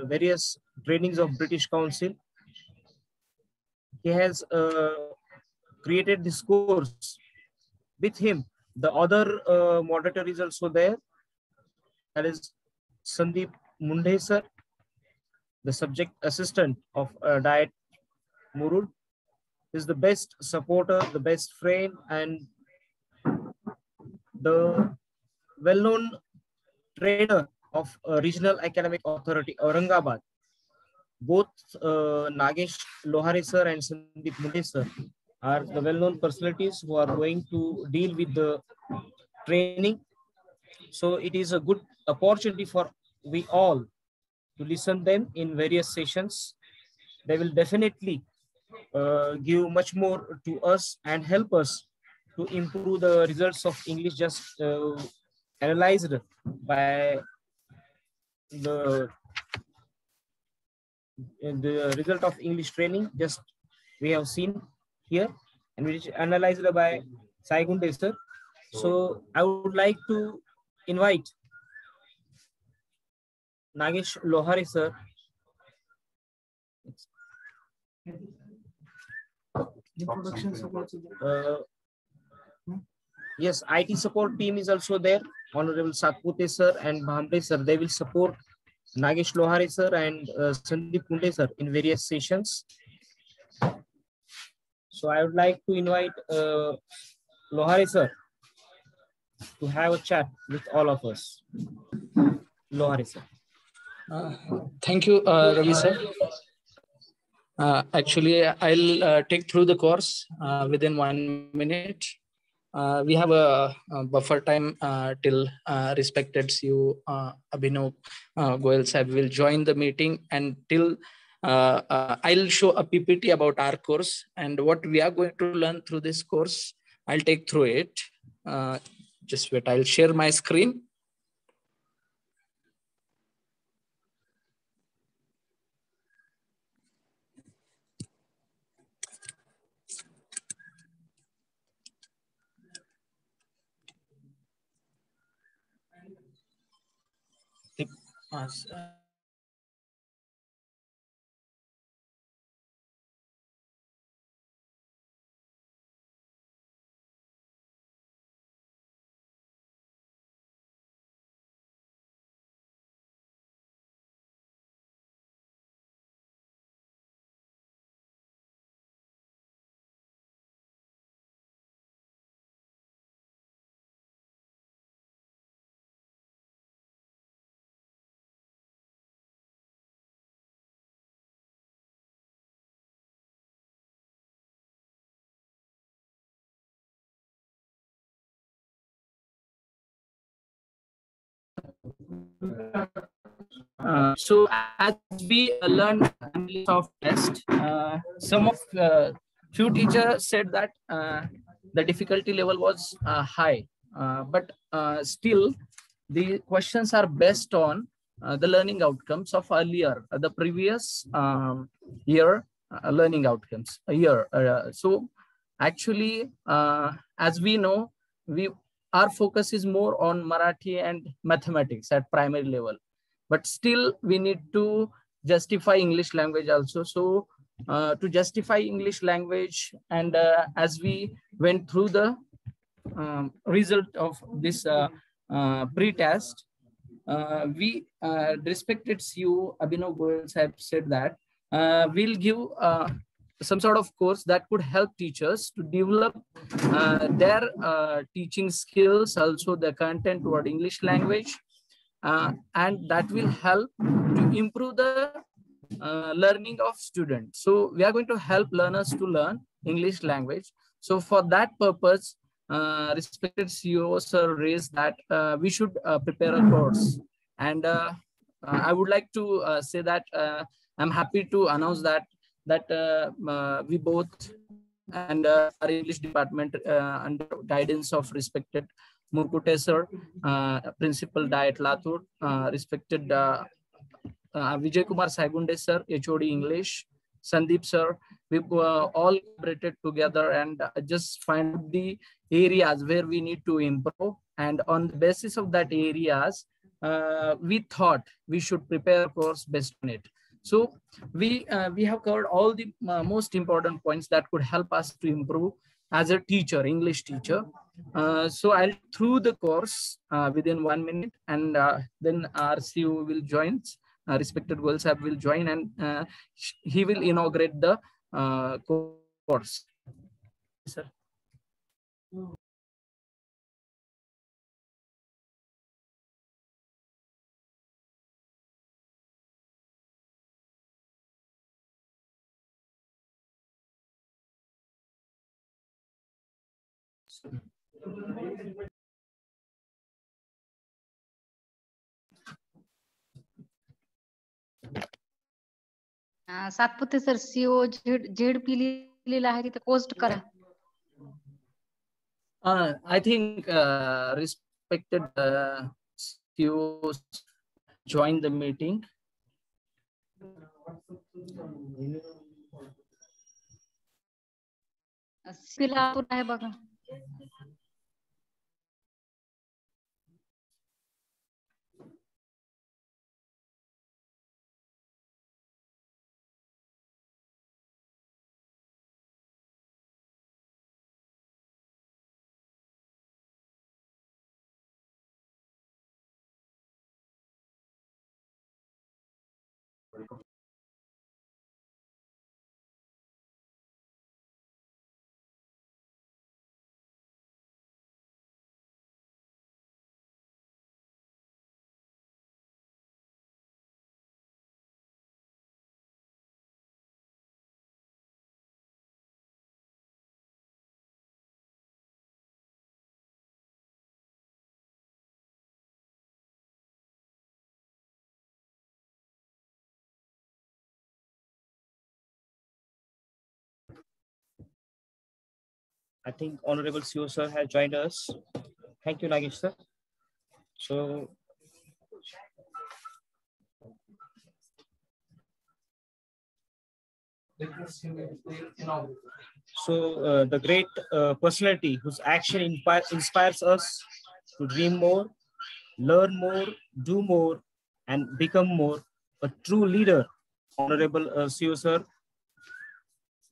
various trainings of British Council. He has created this course with him. The other moderator is also there. That is Sandeep Munde sir, the subject assistant of Diet Murud. Is the best supporter, the best friend, and the well-known trainer of Regional Academic Authority, Aurangabad. Both Nagesh Lohare sir and Sandeep Munde sir are the well-known personalities who are going to deal with the training. So it is a good opportunity for we all to listen them in various sessions. They will definitely give much more to us and help us to improve the results of English just analyzed by the result of English training. Just we have seen here, and which is analyzed by Saigunde sir. So I would like to invite Nagesh Lohare sir. Yes, IT support team is also there. Honorable Satpute sir and Bhamre sir, they will support Nagesh Lohare sir and Sandeep Munde sir in various sessions. So I would like to invite Lohare sir to have a chat with all of us. Lohare sir. Thank you, Ravi sir. Actually, I'll take through the course within 1 minute. We have a buffer time till respected CEO Abhinav Goyal Sahib will join the meeting, and till I'll show a PPT about our course and what we are going to learn through this course. I'll take through it. Just wait, I'll share my screen. So as we learned of test, some of few teachers said that the difficulty level was high, but still the questions are based on the learning outcomes of earlier, the previous year learning outcomes a year. So actually, as we know, our focus is more on Marathi and mathematics at primary level. But still, we need to justify English language also. So to justify English language, and as we went through the result of this pre-test, we respected CEO Abhinav Goyal Sahib said that we'll give some sort of course that could help teachers to develop their teaching skills, also the content toward English language. And that will help to improve the learning of students. So we are going to help learners to learn English language. So for that purpose, respected CEO sir raised that we should prepare a course. And I would like to say that I'm happy to announce that we both and our English department under guidance of respected Murkute sir, Principal Diet Latur, respected Vijay Kumar Saigunde sir, HOD English, Sandeep sir, we all cooperated together and just find the areas where we need to improve. And on the basis of that areas, we thought we should prepare a course based on it. So we have covered all the most important points that could help us to improve as a teacher, English teacher. So I'll through the course within 1 minute, and then our CEO will join. Respected Goel Sahab will join, and he will inaugurate the course. Sir. Satpute sir CO ZP लिहिलेला आहे तिथे post करा. I think respected CEO join the meeting. आहे बघा. I think Honorable CEO sir has joined us. Thank you, Nagesh sir. So the great personality whose action inspires us to dream more, learn more, do more, and become more, a true leader, Honorable CEO sir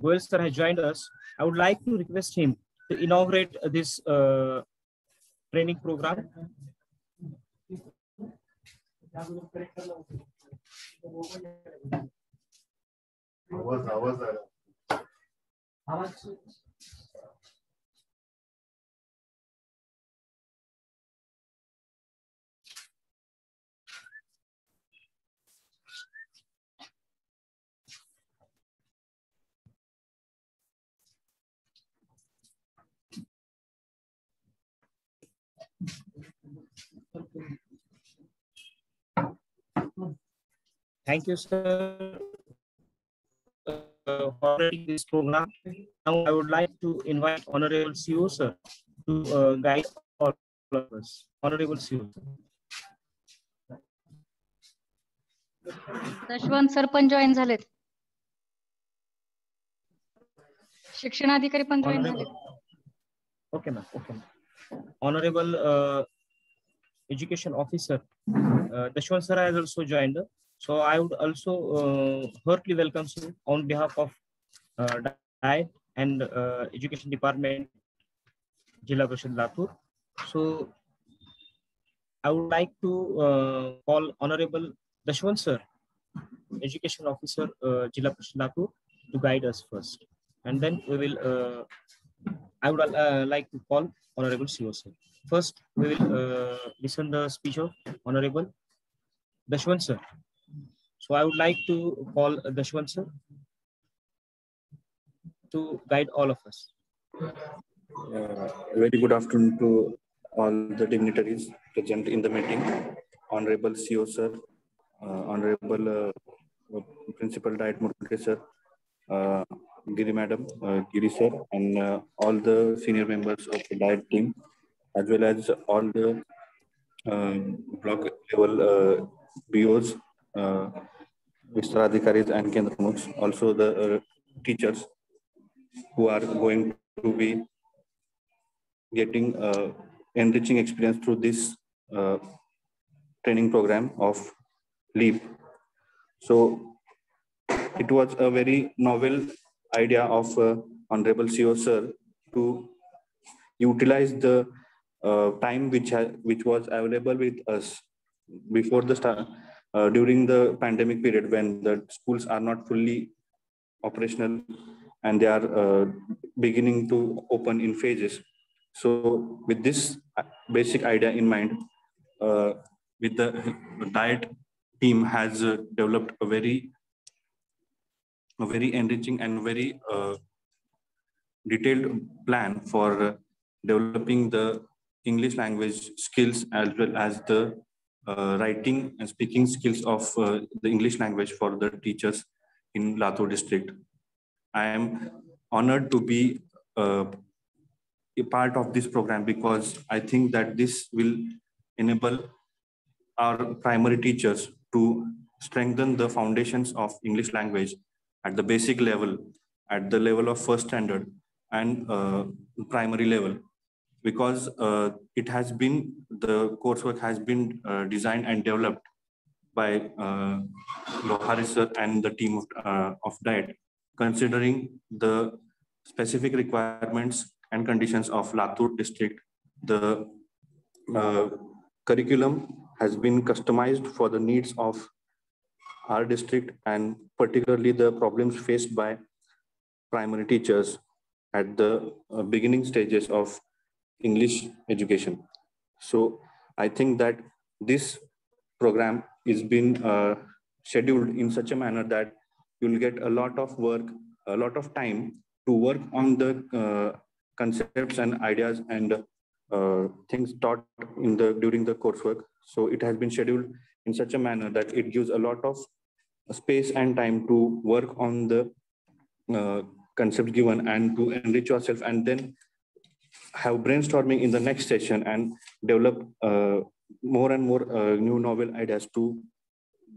Goel sir has joined us. I would like to request him to inaugurate this training program. Thank you, sir, for this program. Now, I would like to invite Honorable CEO, sir, to guide all of us. Honorable CEO. Dashwant sir पण join झालेत. शिक्षणाधिकारी पण join झालेत. Okay, ma'am. Okay. Honorable Education Officer Dashwant sir has also joined. So I would also heartily welcome you on behalf of DIET and Education Department, Jilla Parishad Latur. So I would like to call Honorable Dashwant sir, Education Officer, Jilla Parishad Latur, to guide us first, and then we will. I would like to call Honorable CEO sir. First, we will listen the speech of Honorable Dashwant sir. So I would like to call Dashwant sir to guide all of us. Very good afternoon to all the dignitaries present in the meeting. Honorable CEO sir, Honorable Principal DIET Murthy sir, Giri madam, Giri sir, and all the senior members of the DIET team, as well as all the block level BOs, Vistar Adhikaris and Kendra Mukhs, also the teachers who are going to be getting enriching experience through this training program of LEAP. So it was a very novel idea of Honorable CEO Sir to utilize the time which was available with us before the start during the pandemic period, when the schools are not fully operational and they are beginning to open in phases. So with this basic idea in mind, with the diet team has developed a very enriching and very detailed plan for developing the English language skills as well as the writing and speaking skills of the English language for the teachers in Latur district. I am honored to be a part of this program because I think that this will enable our primary teachers to strengthen the foundations of English language at the basic level, at the level of first standard and primary level, because the coursework has been designed and developed by Lohari sir and the team of DIET, considering the specific requirements and conditions of Latur district. The curriculum has been customized for the needs of our district and particularly the problems faced by primary teachers at the beginning stages of English education. So I think that this program is been scheduled in such a manner that you'll get a lot of work, a lot of time to work on the concepts and ideas and things taught during the coursework. So it has been scheduled in such a manner that it gives a lot of space and time to work on the concept given and to enrich yourself, and then have brainstorming in the next session and develop more and more new novel ideas to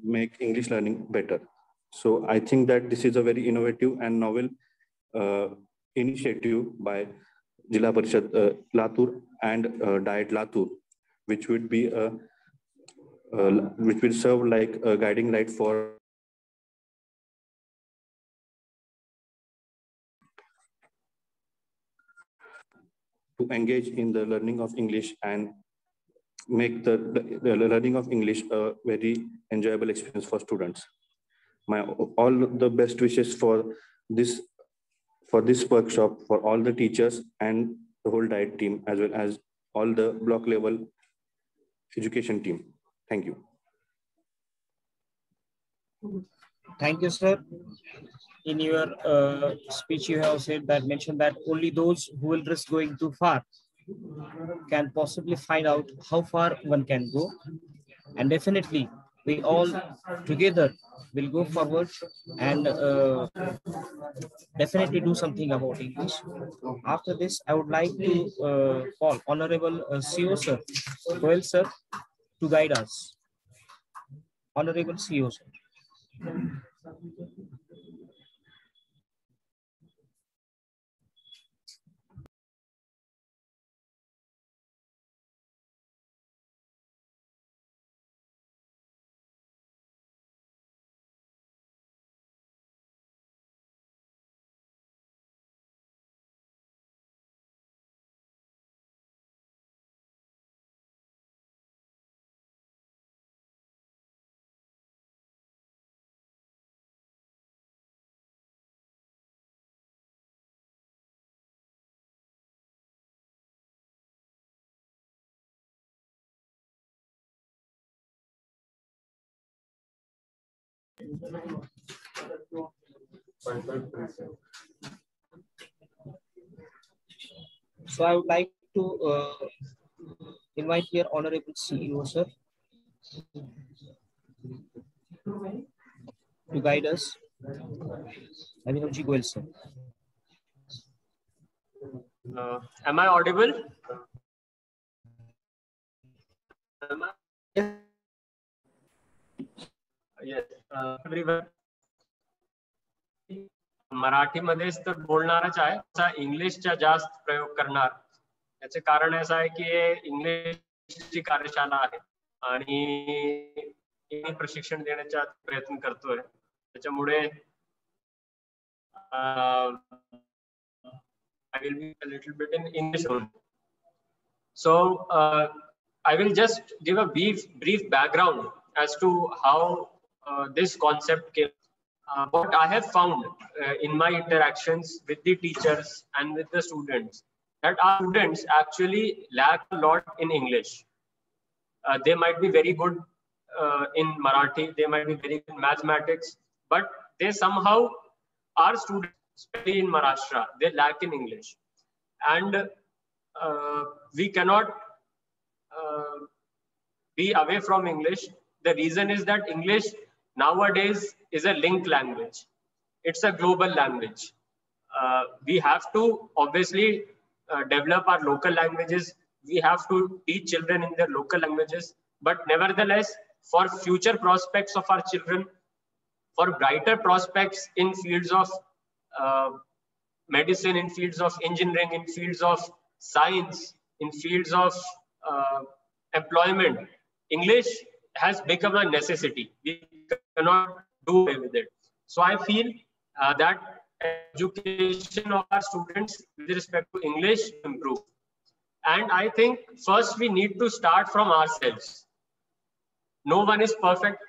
make English learning better. So I think that this is a very innovative and novel initiative by Jilla Parishad Latur and Diet Latur, which would be which will serve like a guiding light for to engage in the learning of English and make the learning of English a very enjoyable experience for students. All the best wishes for this workshop for all the teachers and the whole DIET team, as well as all the block level education team. Thank you. Thank you, sir. In your speech, you have mentioned that only those who will risk going too far can possibly find out how far one can go. And definitely, we all together will go forward and definitely do something about English. After this, I would like to call Honorable CEO Sir, Goel Sir, to guide us. Honorable CEO Sir. So I would like to invite here Honorable CEO Sir to guide us. Abhinavji Goel Sir. Am I audible? Yes. Everyone. मराठीमध्येच तर बोलणारच आहे, असा इंग्लिशचा जास्त प्रयोग करणार. याचे कारण असं आहे की हे इंग्लिशची कार्यशाळा आहे आणि प्रशिक्षण देण्याचा प्रयत्न करतोय. त्याच्यामुळे I will be a little bit in English only. So I will just give a brief background as to how this concept came. What I have found in my interactions with the teachers and with the students, that our students actually lack a lot in English. They might be very good in Marathi, they might be very good in mathematics, but they somehow, our students, especially in Maharashtra, they lack in English. And we cannot be away from English. The reason is that English nowadays is a link language. It's a global language. We have to obviously develop our local languages. We have to teach children in their local languages. But nevertheless, for future prospects of our children, for brighter prospects in fields of medicine, in fields of engineering, in fields of science, in fields of employment, English has become a necessity. We cannot do away with it. So I feel that education of our students with respect to English improve. And I think first we need to start from ourselves. No one is perfect.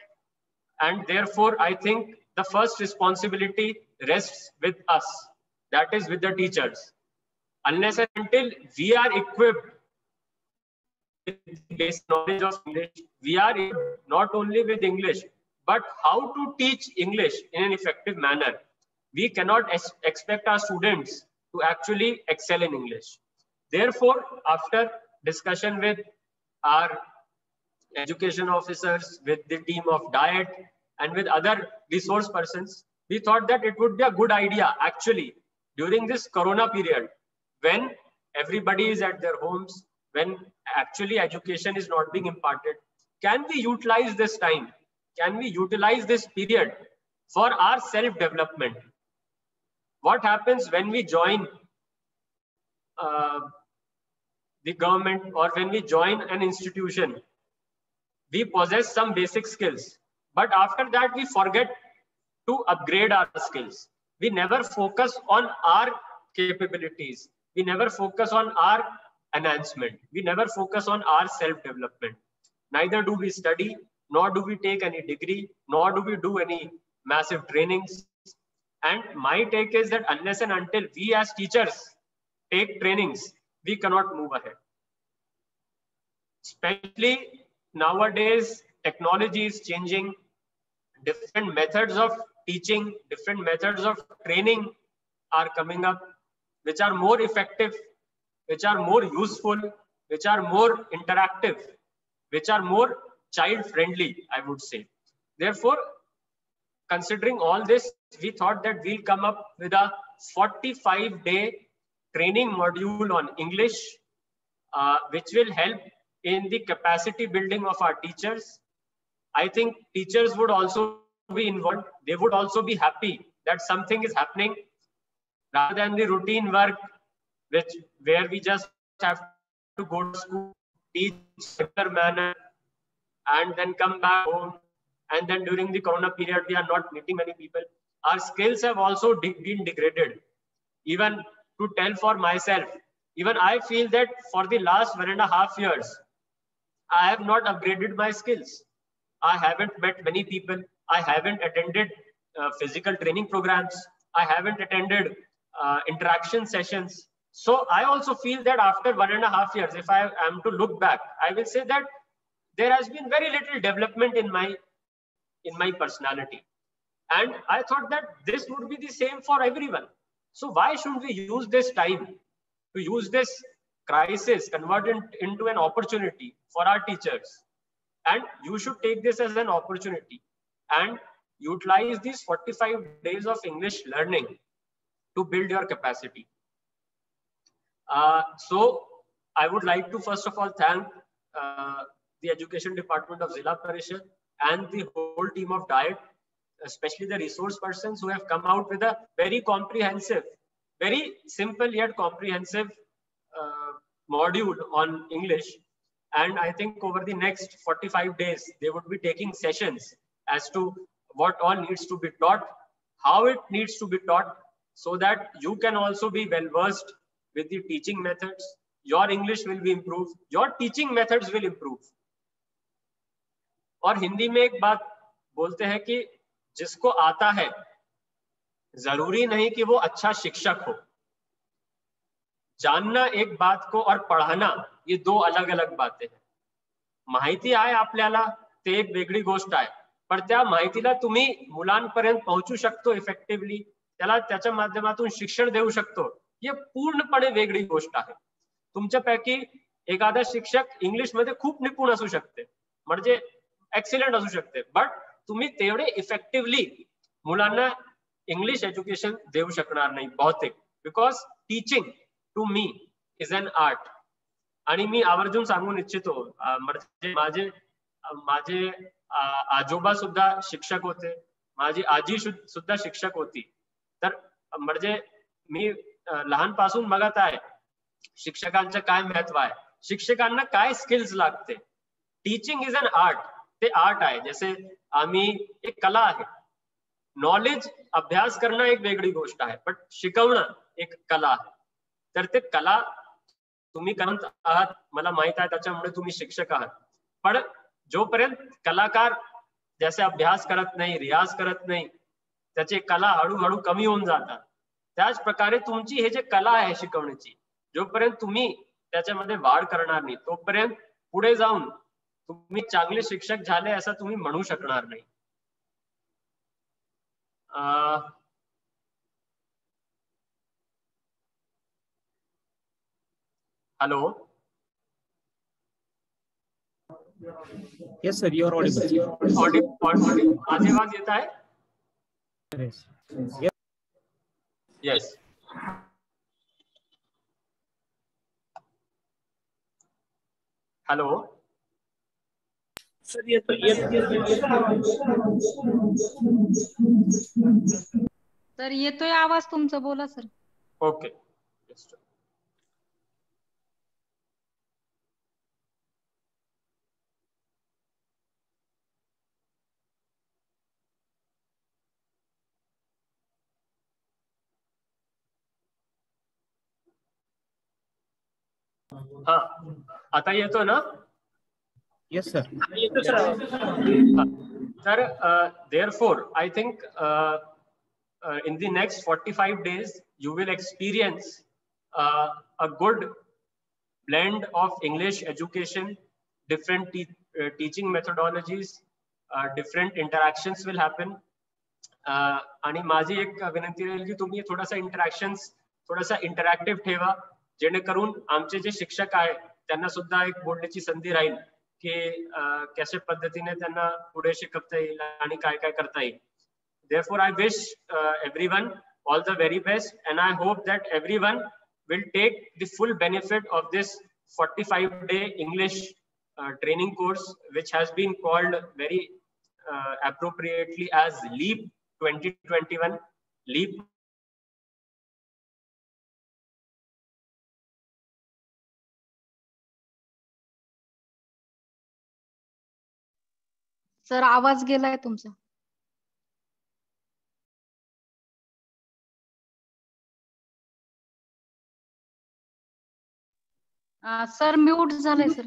And therefore, I think the first responsibility rests with us. That is with the teachers. Unless and until we are equipped with the basic knowledge of English, we are equipped not only with English, but how to teach English in an effective manner. We cannot expect our students to actually excel in English. Therefore, after discussion with our education officers, with the team of DIET, and with other resource persons, we thought that it would be a good idea actually during this Corona period, when everybody is at their homes, when actually education is not being imparted, can we utilize this time? Can we utilize this period for our self-development? What happens when we join the government, or when we join an institution? We possess some basic skills, but after that we forget to upgrade our skills. We never focus on our capabilities. We never focus on our enhancement. We never focus on our self-development. Neither do we study, nor do we take any degree, nor do we do any massive trainings. And my take is that unless and until we as teachers take trainings, we cannot move ahead. Especially nowadays, technology is changing. Different methods of teaching, different methods of training are coming up, which are more effective, which are more useful, which are more interactive, which are more child-friendly, I would say. Therefore, considering all this, we thought that we'll come up with a 45-day training module on English, which will help in the capacity building of our teachers. I think teachers would also be involved. They would also be happy that something is happening rather than the routine work, where we just have to go to school, teach in a manner, and then come back home. And then during the Corona period, we are not meeting many people. Our skills have also been degraded. Even to tell for myself, even I feel that for the last 1.5 years, I have not upgraded my skills. I haven't met many people. I haven't attended physical training programs. I haven't attended interaction sessions. So I also feel that after 1.5 years, if I am to look back, I will say that there has been very little development in my personality. And I thought that this would be the same for everyone. So why should we use this time to use this crisis, convert it into an opportunity for our teachers? And you should take this as an opportunity and utilize these 45 days of English learning to build your capacity. So I would like to first of all thank the Education Department of Zilla Parishad and the whole team of DIET especially the resource persons who have come out with a very comprehensive, very simple yet comprehensive module on English. And I think over the next 45 days, they would be taking sessions as to what all needs to be taught, how it needs to be taught, so that you can also be well versed with the teaching methods. Your English will be improved, your teaching methods will improve. और हिंदी में एक बात बोलते हैं कि जिसको आता है जरूरी नहीं कि वो अच्छा शिक्षक हो. जानना एक बात को और पढ़ाना ये दो अलग अलग बातें हैं. माहिती आहे आपल्याला ते एक वेगळी गोष्ट आहे, पण त्या माहितीला तुम्ही मुलांपर्यंत पोहोचू शकतो इफेक्टिव्हली, त्याला त्याच्या माध्यमातून शिक्षण देऊ शकतो, हे पूर्णपणे वेगळी गोष्ट आहे. तुमच्यापैकी एखादा शिक्षक इंग्लिश मध्ये खूप निपुण असू शकते, म्हणजे एक्सिलेंट असू शकते, बट तुम्ही तेवढे इफेक्टिव्हली मुलांना इंग्लिश एज्युकेशन देऊ शकणार नाही बहुतेक, because teaching to me is an art. आणि मी आवर्जून सांगून इच्छितो, म्हणजे माझे आजोबा सुद्धा शिक्षक होते, माझी आजी सुद्धा शिक्षक होती. तर म्हणजे मी लहानपासून बघत आहे शिक्षकांचं काय महत्व आहे, शिक्षकांना काय स्किल्स लागते. टीचिंग इज अन आर्ट, ते आर्ट आहे. जसे आम्ही एक कला आहे. नॉलेज अभ्यास करणं एक वेगळी गोष्ट आहे, पण शिकवणं एक कला आहे. तर ते कला तुम्ही करत आहात मला माहित आहे, त्याच्यामुळे तुम्ही शिक्षक आहात. पण जोपर्यंत कलाकार जसे अभ्यास करत नाही, रियाज करत नाही, त्याची कला हळूहळू कमी होऊन जातात. त्याच प्रकारे तुमची हे जे कला आहे शिकवण्याची, जोपर्यंत तुम्ही त्याच्यामध्ये वाढ करणार नाही तोपर्यंत पुढे जाऊन तुम्ही चांगले शिक्षक झाले असं तुम्ही म्हणू शकणार नाही. Hello. Yes, sir, you are audible. Audible. माझी आवाज येत आहे? Yes. Yes. Yes. Hello. Sir येतोय. सर येतोय आवाज तुमचा, बोला सर. ओके. हा, आता येतो ना? Yes, sir. Sir, therefore, I think in the next 45 days, you will experience a good blend of English education, different teaching methodologies, different interactions will happen. आणि माझी एक विनंती राहील की तुम्ही थोडासा इंटरॅक्शन्स, थोडासा इंटरॅक्टिव्ह ठेवा, जेणेकरून आमचे जे शिक्षक आहेत त्यांना सुद्धा एक बोलण्याची संधी राहील की कशा पद्धतीने त्यांना पुढे शिकवता येईल आणि काय काय करता येईल. Therefore, I wish everyone all the very best, and I hope that everyone will take the full benefit of this 45-day English training course, which has been called very appropriately as LEAP 2021. LEAP. Sir आवाज गेलाय तुमचा. Sir mute झालंय sir.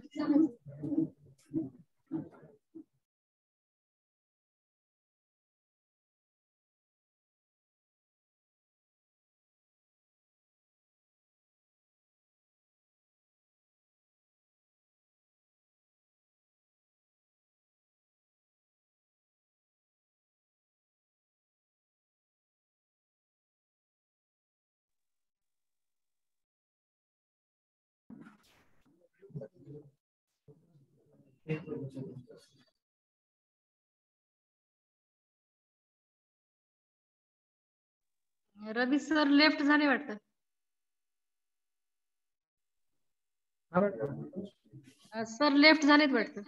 रवी sir left झाले वाटतं. Sir left झालेत वाटतं.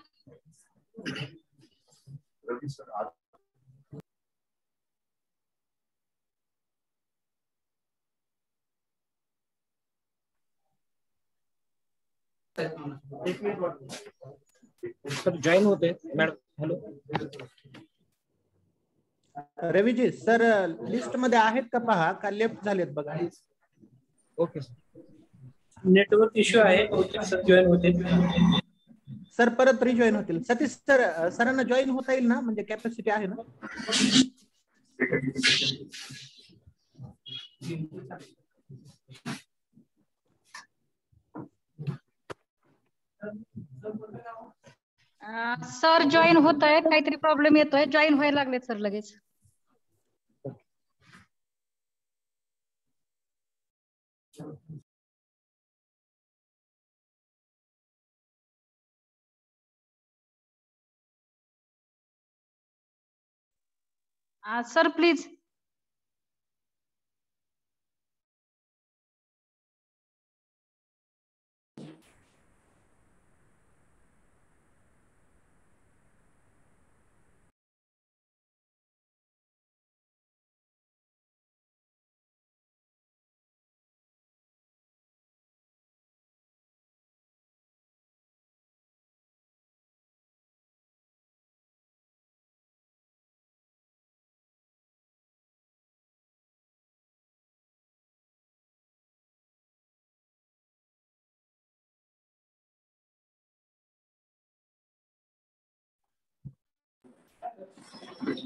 Sir join होते madam. Hello Raviji sir list मध्ये आहेत का पहा, का लेफ्ट झालेत बघा. Okay sir. नेटवर्क इश्यू आहे, सर जॉईन होते. सर परत रिजॉईन होतील. सतीश सर, सरांना जॉईन होता येईल ना, म्हणजे कॅपॅसिटी आहे ना. सर जॉईन होत आहेत, काहीतरी प्रॉब्लेम येतोय, जॉईन व्हायला लागले सर लगेच. Sir please.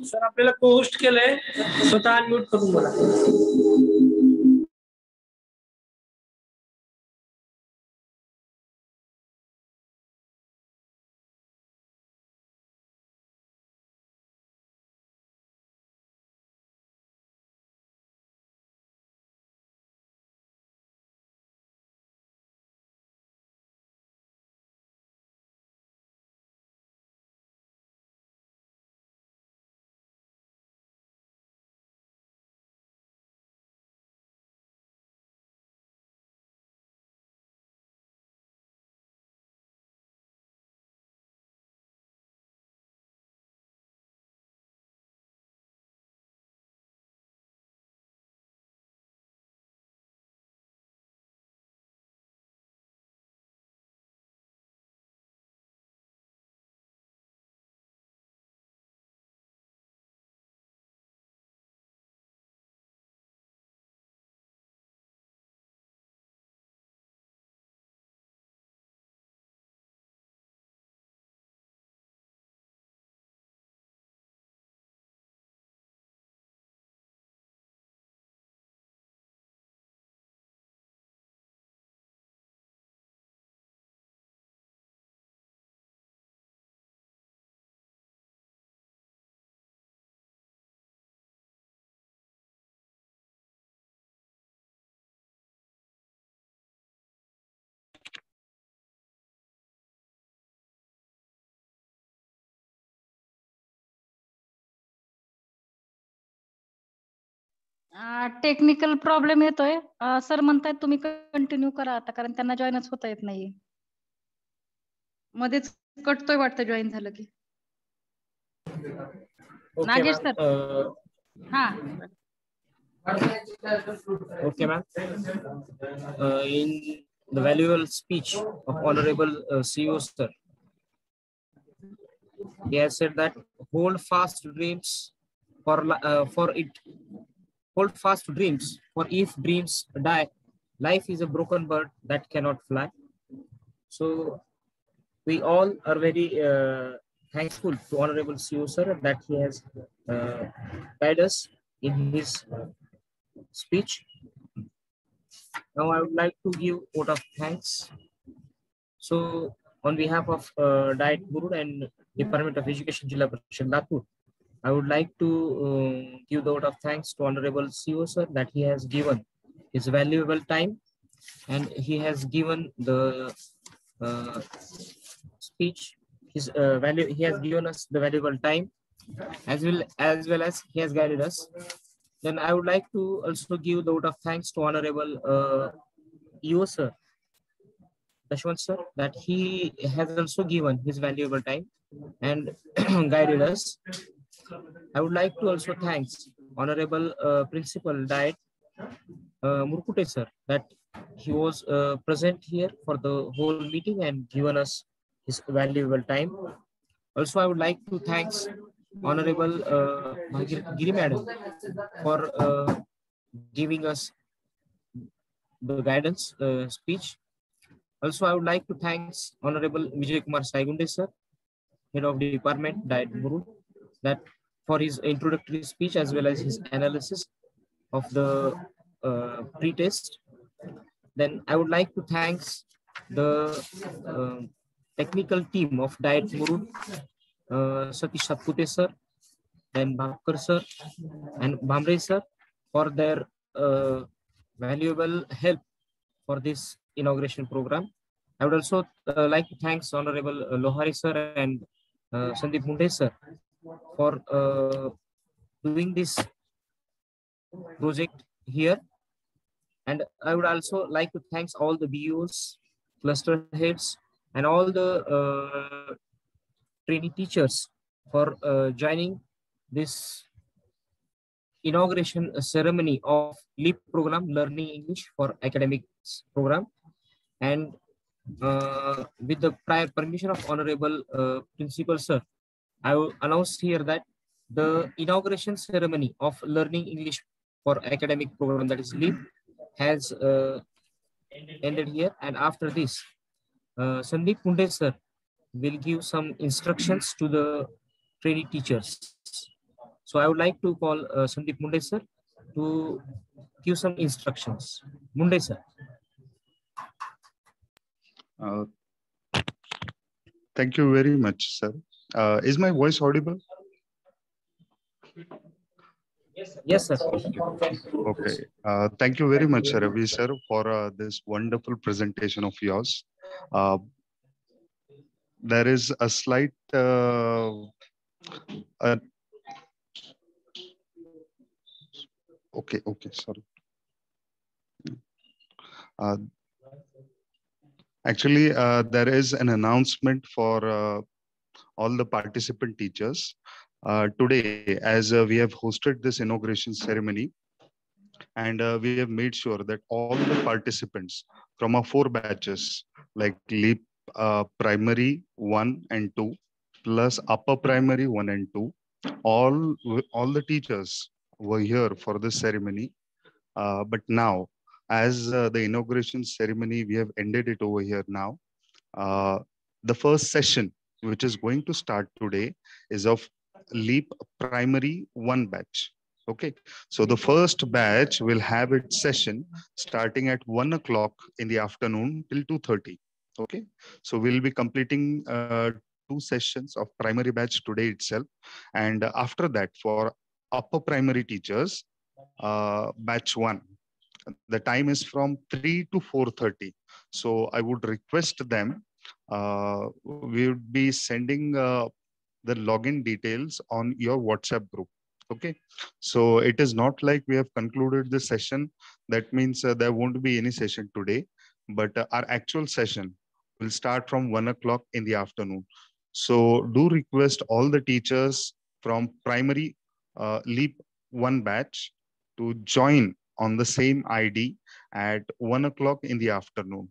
सर आपल्याला पोस्ट केलंय, स्वतः अनम्यूट करून बोला. टेक्निकल प्रॉब्लेम येतोय. सर म्हणतायत तुम्ही कंटिन्यू करा आता, कारण त्यांना जॉईनच होता येत नाहीये. मध्येच कटतोय वाटतं जॉईन झालं की. नागेश सर. हा. Okay, ma'am. In the valuable speech of Honorable CEO sir, he has said that hold fast dreams for it. Hold fast dreams, for if dreams die, life is a broken bird that cannot fly. So we all are very thankful to Honorable CEO sir that he has guided us in his speech. Now I would like to give vote of thanks. So on behalf of Diet Guru and Department of Education Jilla Parishad Latur, I would like to give the vote of thanks to Honorable CEO sir that he has given his valuable time and he has given the speech. He has given us the valuable time as well as he has guided us. Then I would like to also give the vote of thanks to Honorable EO sir, Dashwant sir, that he has also given his valuable time and guided us. I would like to also thanks Honorable Principal Diet Murkute sir, that he was present here for the whole meeting and given us his valuable time. Also, I would like to thank Honorable Giri Madam for giving us the guidance speech. Also, I would like to thank Honorable Vijay Kumar Saigunde sir, Head of Department, Diet Guru, that for his introductory speech as well as his analysis of the pre-test. Then I would like to thank the technical team of Diet Guru, Satish Satpute sir, then Bhavkar sir, and Bhamre sir for their valuable help for this inauguration program. I would also like to thank Honorable Lohari sir and Sandeep Munde sir for doing this project here. And I would also like to thank all the BOs, cluster heads, and all the trainee teachers for joining this inauguration ceremony of LEAP program, Learning English for Academics program. And with the prior permission of Honorable Principal Sir, I will announce here that the inauguration ceremony of Learning English for Academic program, that is LEAP, has ended here. And after this, Sandeep Munde Sir will give some instructions to the trainee teachers. So I would like to call Sandeep Munde Sir to give some instructions. Munde Sir. Thank you very much, sir. Is my voice audible? Yes, sir. Okay. Thank you very much, Ravi sir, for this wonderful presentation of yours. There is a slight okay, sorry. Actually, there is an announcement for all the participant teachers. Today, as we have hosted this inauguration ceremony, and we have made sure that all the participants from our 4 batches, like LEAP primary 1 and 2, plus upper primary 1 and 2, all the teachers were here for this ceremony. But now, as the inauguration ceremony, we have ended it over here now. The first session, which is going to start today, is of LEAP primary 1 batch. Okay, so the first batch will have its session starting at 1 o'clock in the afternoon till 2:30. Okay, so we'll be completing 2 sessions of primary batch today itself. And after that, for upper primary teachers, batch 1, the time is from 3 to 4:30. So I would request them, we would be sending the login details on your WhatsApp group. Okay, so it is not like we have concluded the session. That means there won't be any session today, but our actual session will start from 1 o'clock in the afternoon. So do request all the teachers from primary LEAP 1 batch to join on the same ID at 1 o'clock in the afternoon.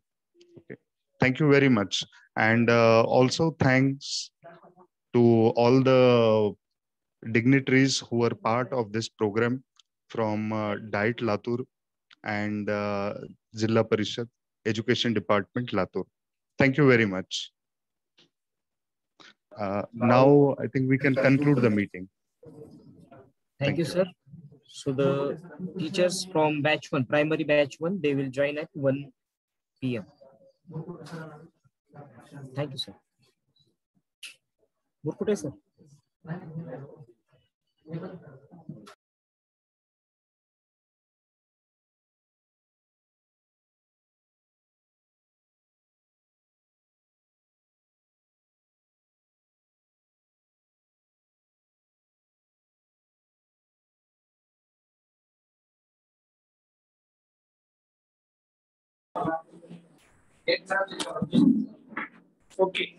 Okay, thank you very much. And also thanks to all the dignitaries who are part of this program from Diet Latur and Zilla Parishad Education Department Latur. Thank you very much. Now I think we can conclude the meeting. Thank you, sir. So the teachers from batch 1, primary batch 1, they will join at 1 p.m. Thank you, sir. Murkute, sir. Okay.